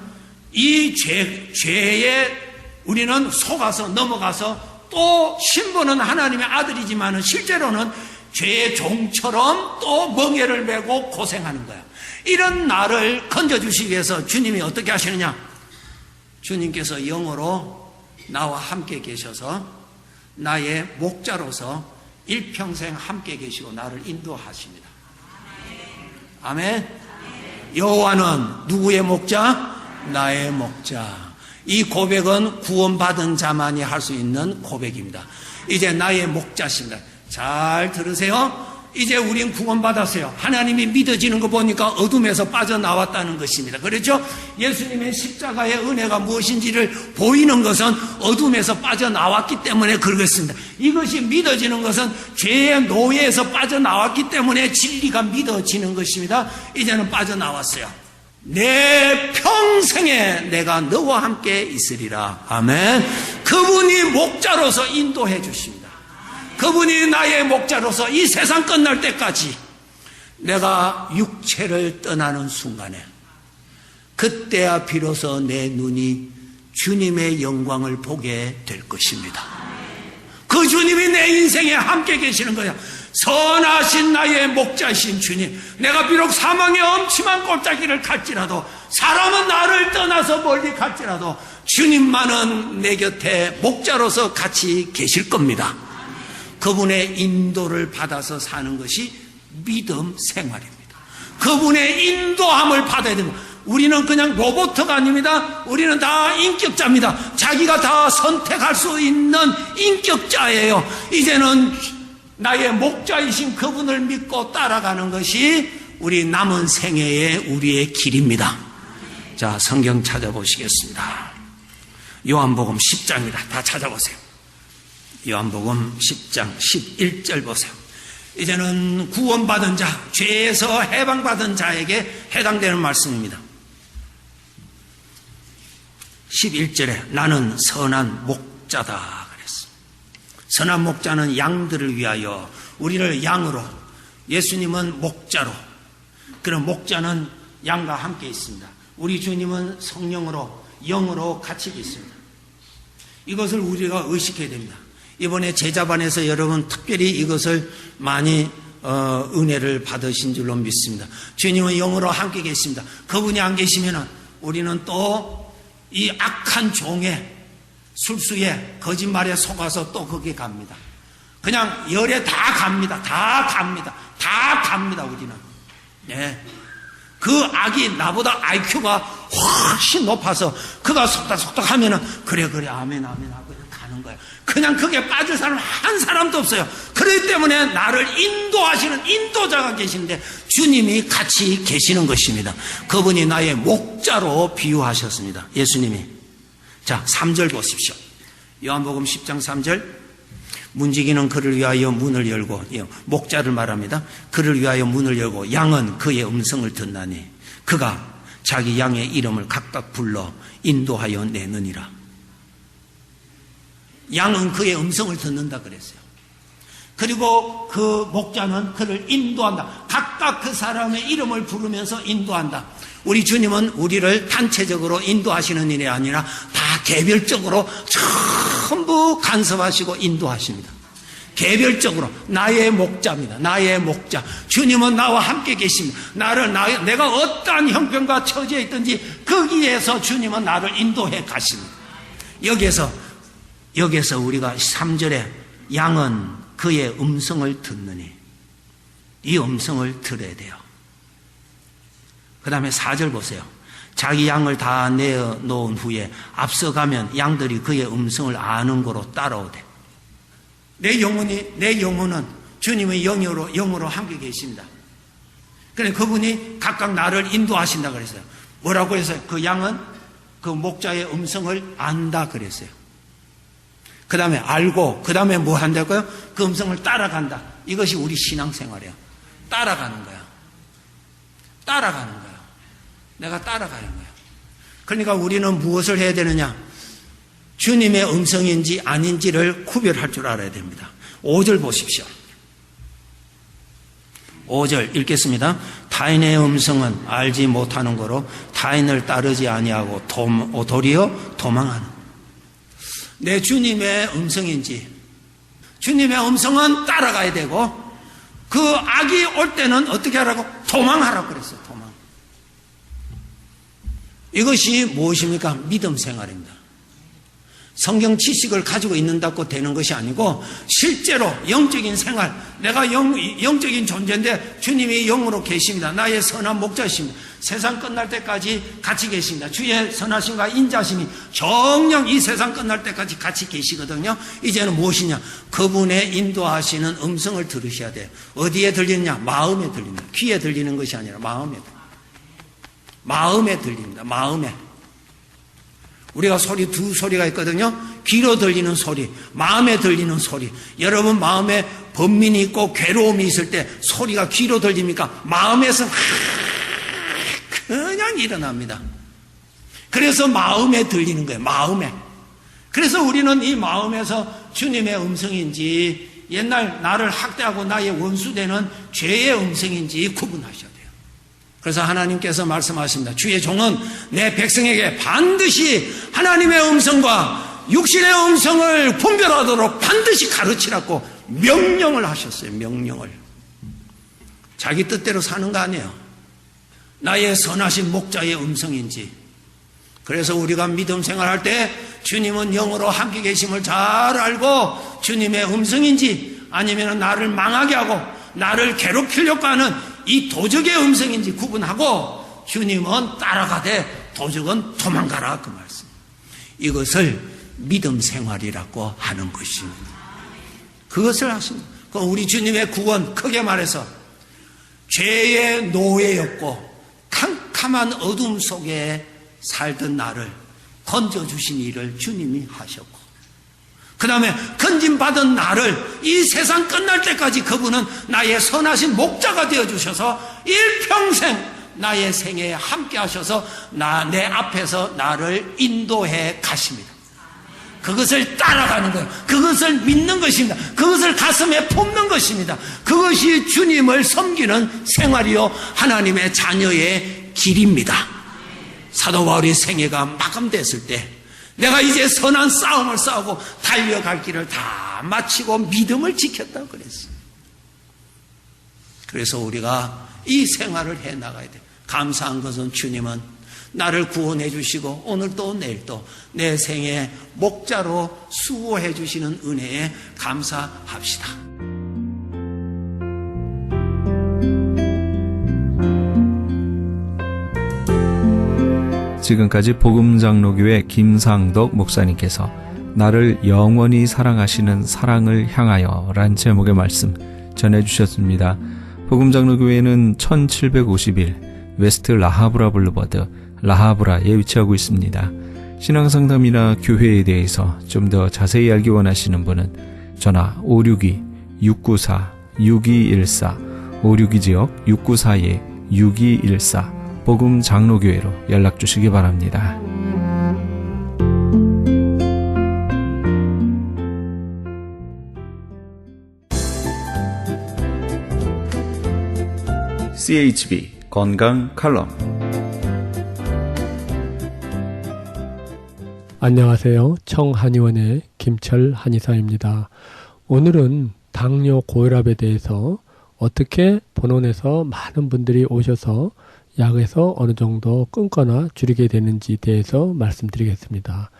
이 죄에 우리는 속아서 넘어가서 또 신분은 하나님의 아들이지만은 실제로는 죄의 종처럼 또 멍에를 메고 고생하는 거야. 이런 나를 건져주시기 위해서 주님이 어떻게 하시느냐? 주님께서 영으로 나와 함께 계셔서 나의 목자로서 일평생 함께 계시고 나를 인도하십니다. 아멘. 여호와는 누구의 목자? 나의 목자. 이 고백은 구원받은 자만이 할 수 있는 고백입니다. 이제 나의 목자십니다. 잘 들으세요. 이제 우린 구원받았어요. 하나님이 믿어지는 거 보니까 어둠에서 빠져나왔다는 것입니다. 그렇죠? 예수님의 십자가의 은혜가 무엇인지를 보이는 것은 어둠에서 빠져나왔기 때문에 그러겠습니다. 이것이 믿어지는 것은 죄의 노예에서 빠져나왔기 때문에 진리가 믿어지는 것입니다. 이제는 빠져나왔어요. 내 평생에 내가 너와 함께 있으리라. 아멘. 그분이 목자로서 인도해 주십니다. 그분이 나의 목자로서 이 세상 끝날 때까지 내가 육체를 떠나는 순간에 그때야 비로소 내 눈이 주님의 영광을 보게 될 것입니다. 그 주님이 내 인생에 함께 계시는 거야. 선하신 나의 목자이신 주님, 내가 비록 사망의 엄침한 골짜기를 갈지라도, 사람은 나를 떠나서 멀리 갈지라도 주님만은 내 곁에 목자로서 같이 계실 겁니다. 그분의 인도를 받아서 사는 것이 믿음 생활입니다. 그분의 인도함을 받아야 됩니다. 우리는 그냥 로봇가 아닙니다. 우리는 다 인격자입니다. 자기가 다 선택할 수 있는 인격자예요. 이제는 나의 목자이신 그분을 믿고 따라가는 것이 우리 남은 생애의 우리의 길입니다. 자, 성경 찾아보시겠습니다. 요한복음 10장입니다. 다 찾아보세요. 요한복음 10장 11절 보세요. 이제는 구원받은 자, 죄에서 해방받은 자에게 해당되는 말씀입니다. 11절에 나는 선한 목자다 그랬어. 선한 목자는 양들을 위하여, 우리를 양으로, 예수님은 목자로, 그런 목자는 양과 함께 있습니다. 우리 주님은 성령으로, 영으로 같이 있습니다. 이것을 우리가 의식해야 됩니다. 이번에 제자반에서 여러분 특별히 이것을 많이 은혜를 받으신 줄로 믿습니다. 주님은 영으로 함께 계십니다. 그분이 안 계시면 우리는 또 이 악한 종의 술수에 거짓말에 속아서 또 거기에 갑니다. 그냥 열에 다 갑니다. 다 갑니다 우리는. 네. 그 악이 나보다 IQ가 훨씬 높아서 그가 속닥속닥 하면은 그래 아멘 하고 가는 거예요. 그냥 거기에 빠질 사람 한 사람도 없어요. 그렇기 때문에 나를 인도하시는 인도자가 계신데 주님이 같이 계시는 것입니다. 그분이 나의 목자로 비유하셨습니다. 예수님이. 자, 3절 보십시오. 요한복음 10장 3절. 문지기는 그를 위하여 문을 열고, 목자를 말합니다. 그를 위하여 문을 열고 양은 그의 음성을 듣나니 그가 자기 양의 이름을 각각 불러 인도하여 내느니라. 양은 그의 음성을 듣는다 그랬어요. 그리고 그 목자는 그를 인도한다. 각각 그 사람의 이름을 부르면서 인도한다. 우리 주님은 우리를 단체적으로 인도하시는 일이 아니라 다 개별적으로 전부 간섭하시고 인도하십니다. 개별적으로 나의 목자입니다. 나의 목자. 주님은 나와 함께 계십니다. 내가 어떠한 형편과 처지에 있든지 거기에서 주님은 나를 인도해 가십니다. 여기에서 우리가 3절에 양은 그의 음성을 듣느니, 이 음성을 들어야 돼요. 그 다음에 4절 보세요. 자기 양을 다 내어놓은 후에 앞서가면 양들이 그의 음성을 아는 거로 따라오되. 내 영혼은 주님의 영으로 함께 계십니다. 그래 그분이 각각 나를 인도하신다 그랬어요. 뭐라고 했어요? 그 양은 그 목자의 음성을 안다 그랬어요. 그 다음에 알고, 그 다음에 뭐 한다고요? 그 음성을 따라간다. 이것이 우리 신앙생활이에요. 따라가는 거야. 내가 따라가는 거야. 그러니까 우리는 무엇을 해야 되느냐? 주님의 음성인지 아닌지를 구별할 줄 알아야 됩니다. 5절 보십시오. 5절 읽겠습니다. 타인의 음성은 알지 못하는 거로 타인을 따르지 아니하고 도리어 도망하는. 내 주님의 음성인지, 주님의 음성은 따라가야 되고 그 악이 올 때는 어떻게 하라고? 도망하라고 그랬어요. 도망. 이것이 무엇입니까? 믿음 생활입니다. 성경 지식을 가지고 있는다고 되는 것이 아니고 실제로 영적인 생활, 내가 영적인 존재인데 주님이 영으로 계십니다. 나의 선한 목자이십니다. 세상 끝날 때까지 같이 계십니다. 주의 선하심과 인자심이 정녕 이 세상 끝날 때까지 같이 계시거든요. 이제는 무엇이냐? 그분의 인도하시는 음성을 들으셔야 돼요. 어디에 들리느냐? 마음에 들립니다. 귀에 들리는 것이 아니라 마음에 들립니다. 마음에. 우리가 소리 두 소리가 있거든요. 귀로 들리는 소리, 마음에 들리는 소리. 여러분 마음에 번민이 있고 괴로움이 있을 때 소리가 귀로 들립니까? 마음에서 그냥 일어납니다. 그래서 마음에 들리는 거예요. 마음에. 그래서 우리는 이 마음에서 주님의 음성인지 옛날 나를 학대하고 나의 원수되는 죄의 음성인지 구분하셔야 돼요. 그래서 하나님께서 말씀하십니다. 주의 종은 내 백성에게 반드시 하나님의 음성과 육신의 음성을 분별하도록 반드시 가르치라고 명령을 하셨어요. 명령을. 자기 뜻대로 사는 거 아니에요. 나의 선하신 목자의 음성인지. 그래서 우리가 믿음 생활할 때 주님은 영으로 함께 계심을 잘 알고 주님의 음성인지 아니면 나를 망하게 하고 나를 괴롭히려고 하는 이 도적의 음성인지 구분하고 주님은 따라가되 도적은 도망가라 그 말씀. 이것을 믿음 생활이라고 하는 것입니다. 그것을 하십니다. 우리 주님의 구원 크게 말해서 죄의 노예였고 캄캄한 어둠 속에 살던 나를 건져주신 일을 주님이 하셨고 그 다음에 건짐받은 나를 이 세상 끝날 때까지 그분은 나의 선하신 목자가 되어주셔서 일평생 나의 생애에 함께 하셔서 내 앞에서 나를 인도해 가십니다. 그것을 따라가는 거예요. 그것을 믿는 것입니다. 그것을 가슴에 품는 것입니다. 그것이 주님을 섬기는 생활이요 하나님의 자녀의 길입니다. 사도 바울의 생애가 마감됐을 때 내가 이제 선한 싸움을 싸우고 달려갈 길을 다 마치고 믿음을 지켰다고 그랬어요. 그래서 우리가 이 생활을 해나가야 돼요. 감사한 것은 주님은 나를 구원해 주시고 오늘도 내일도 내 생에 목자로 수호해 주시는 은혜에 감사합시다. 지금까지 복음장로교회 김상덕 목사님께서 나를 영원히 사랑하시는 사랑을 향하여 란 제목의 말씀 전해주셨습니다. 복음장로교회는 1751 웨스트 라하브라 블루버드 라하브라에 위치하고 있습니다. 신앙상담이나 교회에 대해서 좀 더 자세히 알기 원하시는 분은 전화 562-694-6214 562지역 694-6214 복음장로교회로 연락 주시기 바랍니다. CHB 건강 칼럼. 안녕하세요. 청한의원의 김철 한의사입니다. 오늘은 당뇨 고혈압에 대해서 어떻게 본원에서 많은 분들이 오셔서 약에서 어느 정도 끊거나 줄이게 되는지에 대해서 말씀드리겠습니다.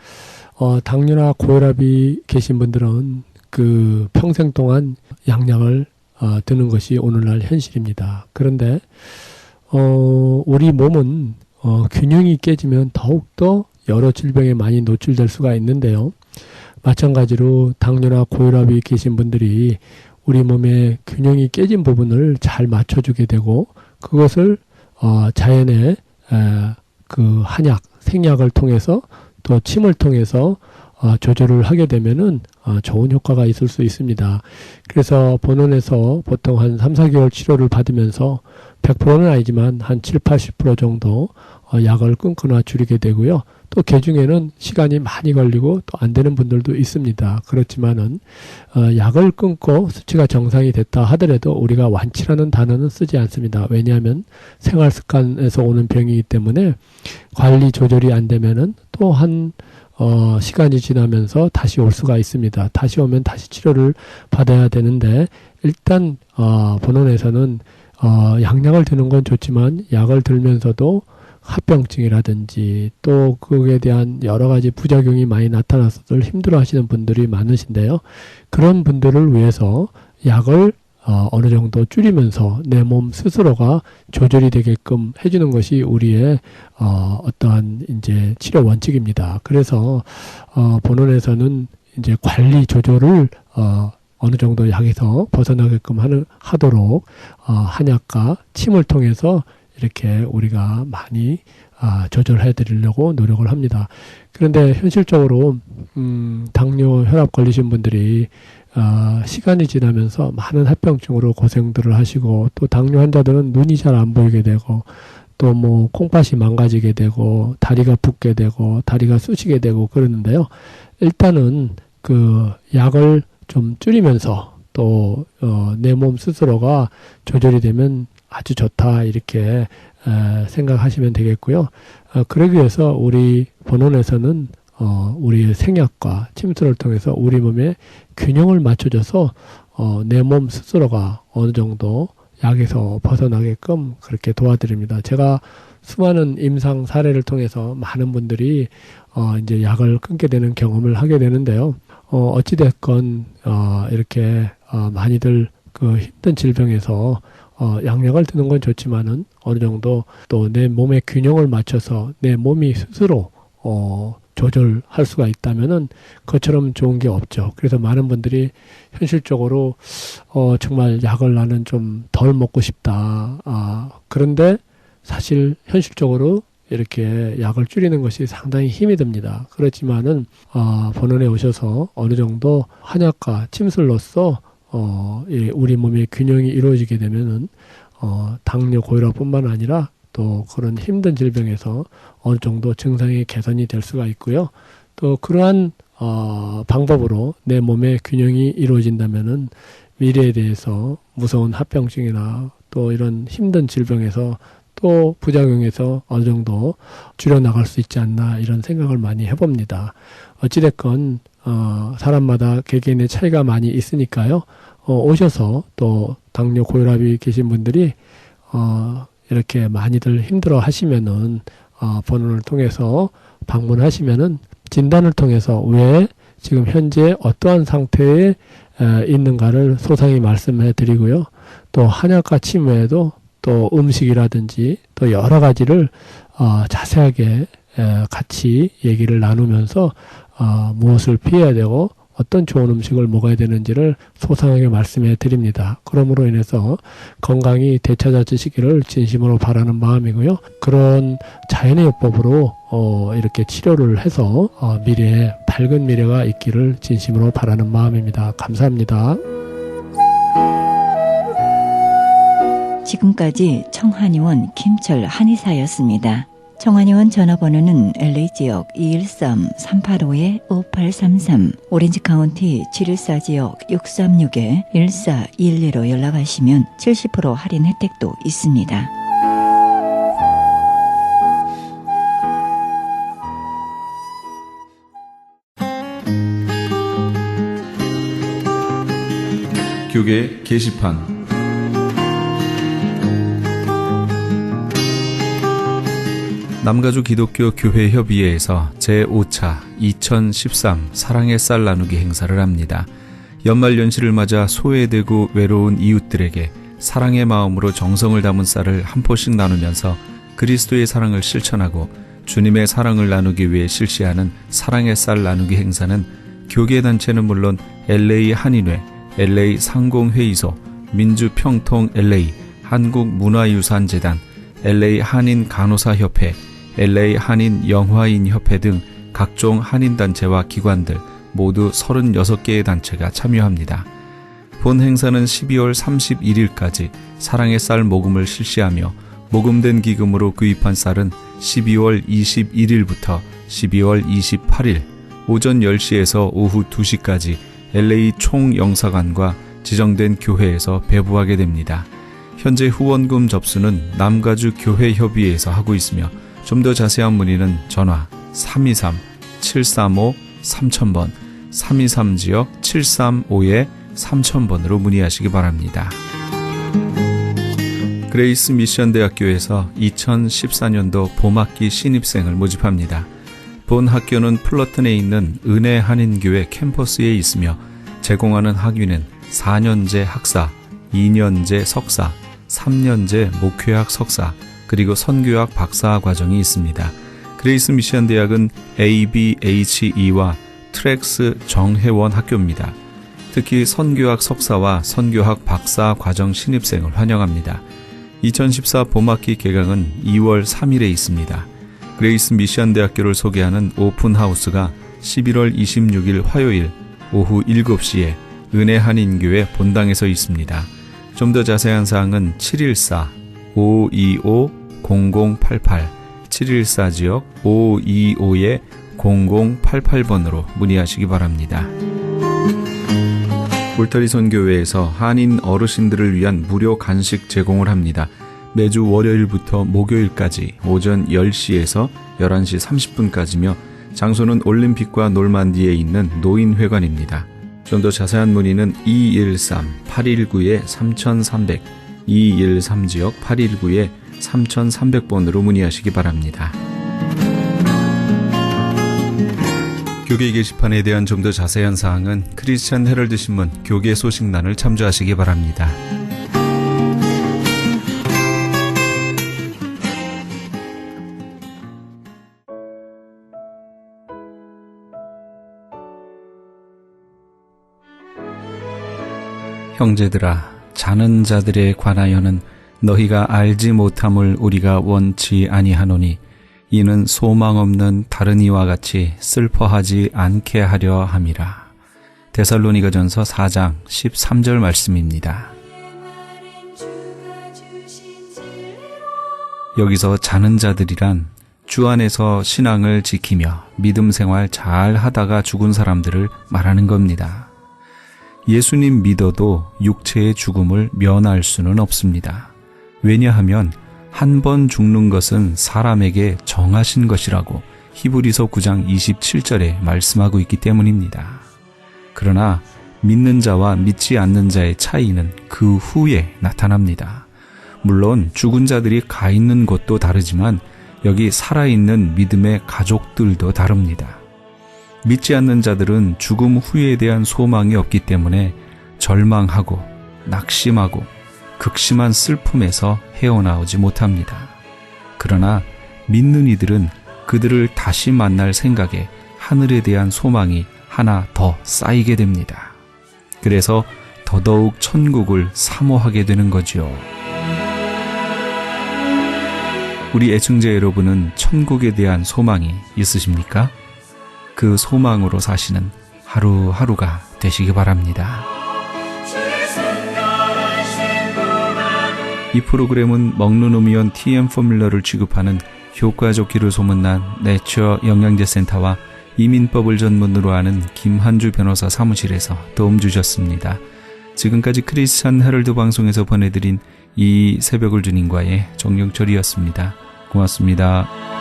당뇨나 고혈압이 계신 분들은 그 평생 동안 약약을 드는 것이 오늘날 현실입니다. 그런데 우리 몸은 균형이 깨지면 더욱더 여러 질병에 많이 노출될 수가 있는데요. 마찬가지로 당뇨나 고혈압이 계신 분들이 우리 몸의 균형이 깨진 부분을 잘 맞춰주게 되고 그것을 자연의 그 한약, 생약을 통해서 또 침을 통해서 조절을 하게 되면은 좋은 효과가 있을 수 있습니다. 그래서 본원에서 보통 한 3, 4개월 치료를 받으면서 100%는 아니지만 한 7, 80% 정도 약을 끊거나 줄이게 되고요. 또 개중에는 시간이 많이 걸리고 또 안 되는 분들도 있습니다. 그렇지만은 약을 끊고 수치가 정상이 됐다 하더라도 우리가 완치라는 단어는 쓰지 않습니다. 왜냐하면 생활 습관에서 오는 병이기 때문에 관리 조절이 안 되면은 또 한 시간이 지나면서 다시 올 수가 있습니다. 다시 오면 다시 치료를 받아야 되는데 일단 본원에서는 양약을 드는 건 좋지만 약을 들면서도 합병증이라든지 또 그에 대한 여러 가지 부작용이 많이 나타나서 힘들어 하시는 분들이 많으신데요. 그런 분들을 위해서 약을 어느 정도 줄이면서 내 몸 스스로가 조절이 되게끔 해주는 것이 우리의 어떠한 이제 치료 원칙입니다. 그래서 본원에서는 이제 관리 조절을 어느 정도 약에서 벗어나게끔 하도록 한약과 침을 통해서 이렇게 우리가 많이 조절해 드리려고 노력을 합니다. 그런데 현실적으로 당뇨, 혈압 걸리신 분들이 시간이 지나면서 많은 합병증으로 고생들을 하시고 또 당뇨 환자들은 눈이 잘 안 보이게 되고 또 뭐 콩팥이 망가지게 되고 다리가 붓게 되고 다리가 쑤시게 되고 그러는데요. 일단은 그 약을 좀 줄이면서 또 내 몸 스스로가 조절이 되면 아주 좋다 이렇게 생각하시면 되겠고요. 그러기 위해서 우리 본원에서는 우리의 생약과 침수를 통해서 우리 몸에 균형을 맞춰줘서 내 몸 스스로가 어느 정도 약에서 벗어나게끔 그렇게 도와드립니다. 제가 수많은 임상 사례를 통해서 많은 분들이 이제 약을 끊게 되는 경험을 하게 되는데요. 어찌됐건 이렇게 많이들 그 힘든 질병에서 양약을 드는 건 좋지만은 어느 정도 또 내 몸의 균형을 맞춰서 내 몸이 스스로 조절할 수가 있다면은 그것처럼 좋은 게 없죠. 그래서 많은 분들이 현실적으로 정말 약을 나는 좀 덜 먹고 싶다. 그런데 사실 현실적으로 이렇게 약을 줄이는 것이 상당히 힘이 듭니다. 그렇지만은 본원에 오셔서 어느 정도 한약과 침술로서 우리 몸의 균형이 이루어지게 되면은 당뇨, 고혈압뿐만 아니라 또 그런 힘든 질병에서 어느 정도 증상이 개선이 될 수가 있고요. 또 그러한 방법으로 내 몸의 균형이 이루어진다면은 미래에 대해서 무서운 합병증이나 또 이런 힘든 질병에서 또 부작용에서 어느 정도 줄여나갈 수 있지 않나 이런 생각을 많이 해봅니다. 어찌됐건 사람마다 개개인의 차이가 많이 있으니까요. 오셔서 또 당뇨, 고혈압이 계신 분들이 이렇게 많이들 힘들어 하시면은 본원을 통해서 방문하시면은 진단을 통해서 왜 지금 현재 어떠한 상태에 있는가를 소상히 말씀해 드리고요. 또 한약과 침 외에도 또 음식이라든지 또 여러 가지를 자세하게 같이 얘기를 나누면서 무엇을 피해야 되고 어떤 좋은 음식을 먹어야 되는지를 소상하게 말씀해 드립니다. 그러므로 인해서 건강이 되찾아지시기를 진심으로 바라는 마음이고요. 그런 자연의 요법으로 이렇게 치료를 해서 미래에 밝은 미래가 있기를 진심으로 바라는 마음입니다. 감사합니다. 지금까지 청한의원 김철 한의사였습니다. 청한의원 전화번호는 LA지역 213-385-5833, 오렌지카운티 714지역 636-1412로 연락하시면 70% 할인 혜택도 있습니다. 교계 게시판 남가주 기독교 교회 협의회에서 제5차 2013 사랑의 쌀 나누기 행사를 합니다. 연말연시를 맞아 소외되고 외로운 이웃들에게 사랑의 마음으로 정성을 담은 쌀을 한 포씩 나누면서 그리스도의 사랑을 실천하고 주님의 사랑을 나누기 위해 실시하는 사랑의 쌀 나누기 행사는 교계단체는 물론 LA 한인회, LA 상공회의소, 민주평통 LA, 한국문화유산재단, LA 한인간호사협회, LA 한인영화인협회 등 각종 한인단체와 기관들 모두 36개의 단체가 참여합니다. 본 행사는 12월 31일까지 사랑의 쌀 모금을 실시하며 모금된 기금으로 구입한 쌀은 12월 21일부터 12월 28일 오전 10시에서 오후 2시까지 LA 총영사관과 지정된 교회에서 배부하게 됩니다. 현재 후원금 접수는 남가주 교회협의회에서 하고 있으며 좀 더 자세한 문의는 전화 323-735-3000번 323지역 735-3000번으로 문의하시기 바랍니다. 그레이스 미션 대학교에서 2014년도 봄학기 신입생을 모집합니다. 본 학교는 플러튼에 있는 은혜 한인교회 캠퍼스에 있으며 제공하는 학위는 4년제 학사, 2년제 석사, 3년제 목회학 석사, 그리고 선교학 박사 과정이 있습니다. 그레이스 미션 대학은 ABHE와 트랙스 정회원 학교입니다. 특히 선교학 석사와 선교학 박사 과정 신입생을 환영합니다. 2014 봄학기 개강은 2월 3일에 있습니다. 그레이스 미션 대학교를 소개하는 오픈하우스가 11월 26일 화요일 오후 7시에 은혜 한인교회 본당에서 있습니다. 좀 더 자세한 사항은 714-525-0088 714지역 525-0088번으로 문의하시기 바랍니다. 울타리 선교회에서 한인 어르신들을 위한 무료 간식 제공을 합니다. 매주 월요일부터 목요일까지 오전 10시에서 11시 30분까지며 장소는 올림픽과 놀만디에 있는 노인회관입니다. 좀 더 자세한 문의는 213-819-3300 213지역 819-3300번으로 문의하시기 바랍니다. 교계 게시판에 대한 좀 더 자세한 사항은 크리스천 헤럴드 신문 교계 소식란을 참조하시기 바랍니다. 형제들아, 자는 자들에 관하여는 너희가 알지 못함을 우리가 원치 아니하노니 이는 소망 없는 다른 이와 같이 슬퍼하지 않게 하려 함이라. 데살로니가전서 4장 13절 말씀입니다. 여기서 자는 자들이란 주 안에서 신앙을 지키며 믿음 생활 잘 하다가 죽은 사람들을 말하는 겁니다. 예수님 믿어도 육체의 죽음을 면할 수는 없습니다. 왜냐하면 한 번 죽는 것은 사람에게 정하신 것이라고 히브리서 9장 27절에 말씀하고 있기 때문입니다. 그러나 믿는 자와 믿지 않는 자의 차이는 그 후에 나타납니다. 물론 죽은 자들이 가 있는 곳도 다르지만 여기 살아있는 믿음의 가족들도 다릅니다. 믿지 않는 자들은 죽음 후에 대한 소망이 없기 때문에 절망하고 낙심하고 극심한 슬픔에서 헤어나오지 못합니다. 그러나 믿는 이들은 그들을 다시 만날 생각에 하늘에 대한 소망이 하나 더 쌓이게 됩니다. 그래서 더더욱 천국을 사모하게 되는 거지요. 우리 애청자 여러분은 천국에 대한 소망이 있으십니까? 그 소망으로 사시는 하루하루가 되시기 바랍니다. 이 프로그램은 먹는 음이온 TM 포뮬러를 취급하는 효과 좋기를 소문난 내처 영양제센터와 이민법을 전문으로 하는 김한주 변호사 사무실에서 도움 주셨습니다. 지금까지 크리스천 헤럴드 방송에서 보내드린 이 새벽을 주님과의 정영철이었습니다. 고맙습니다.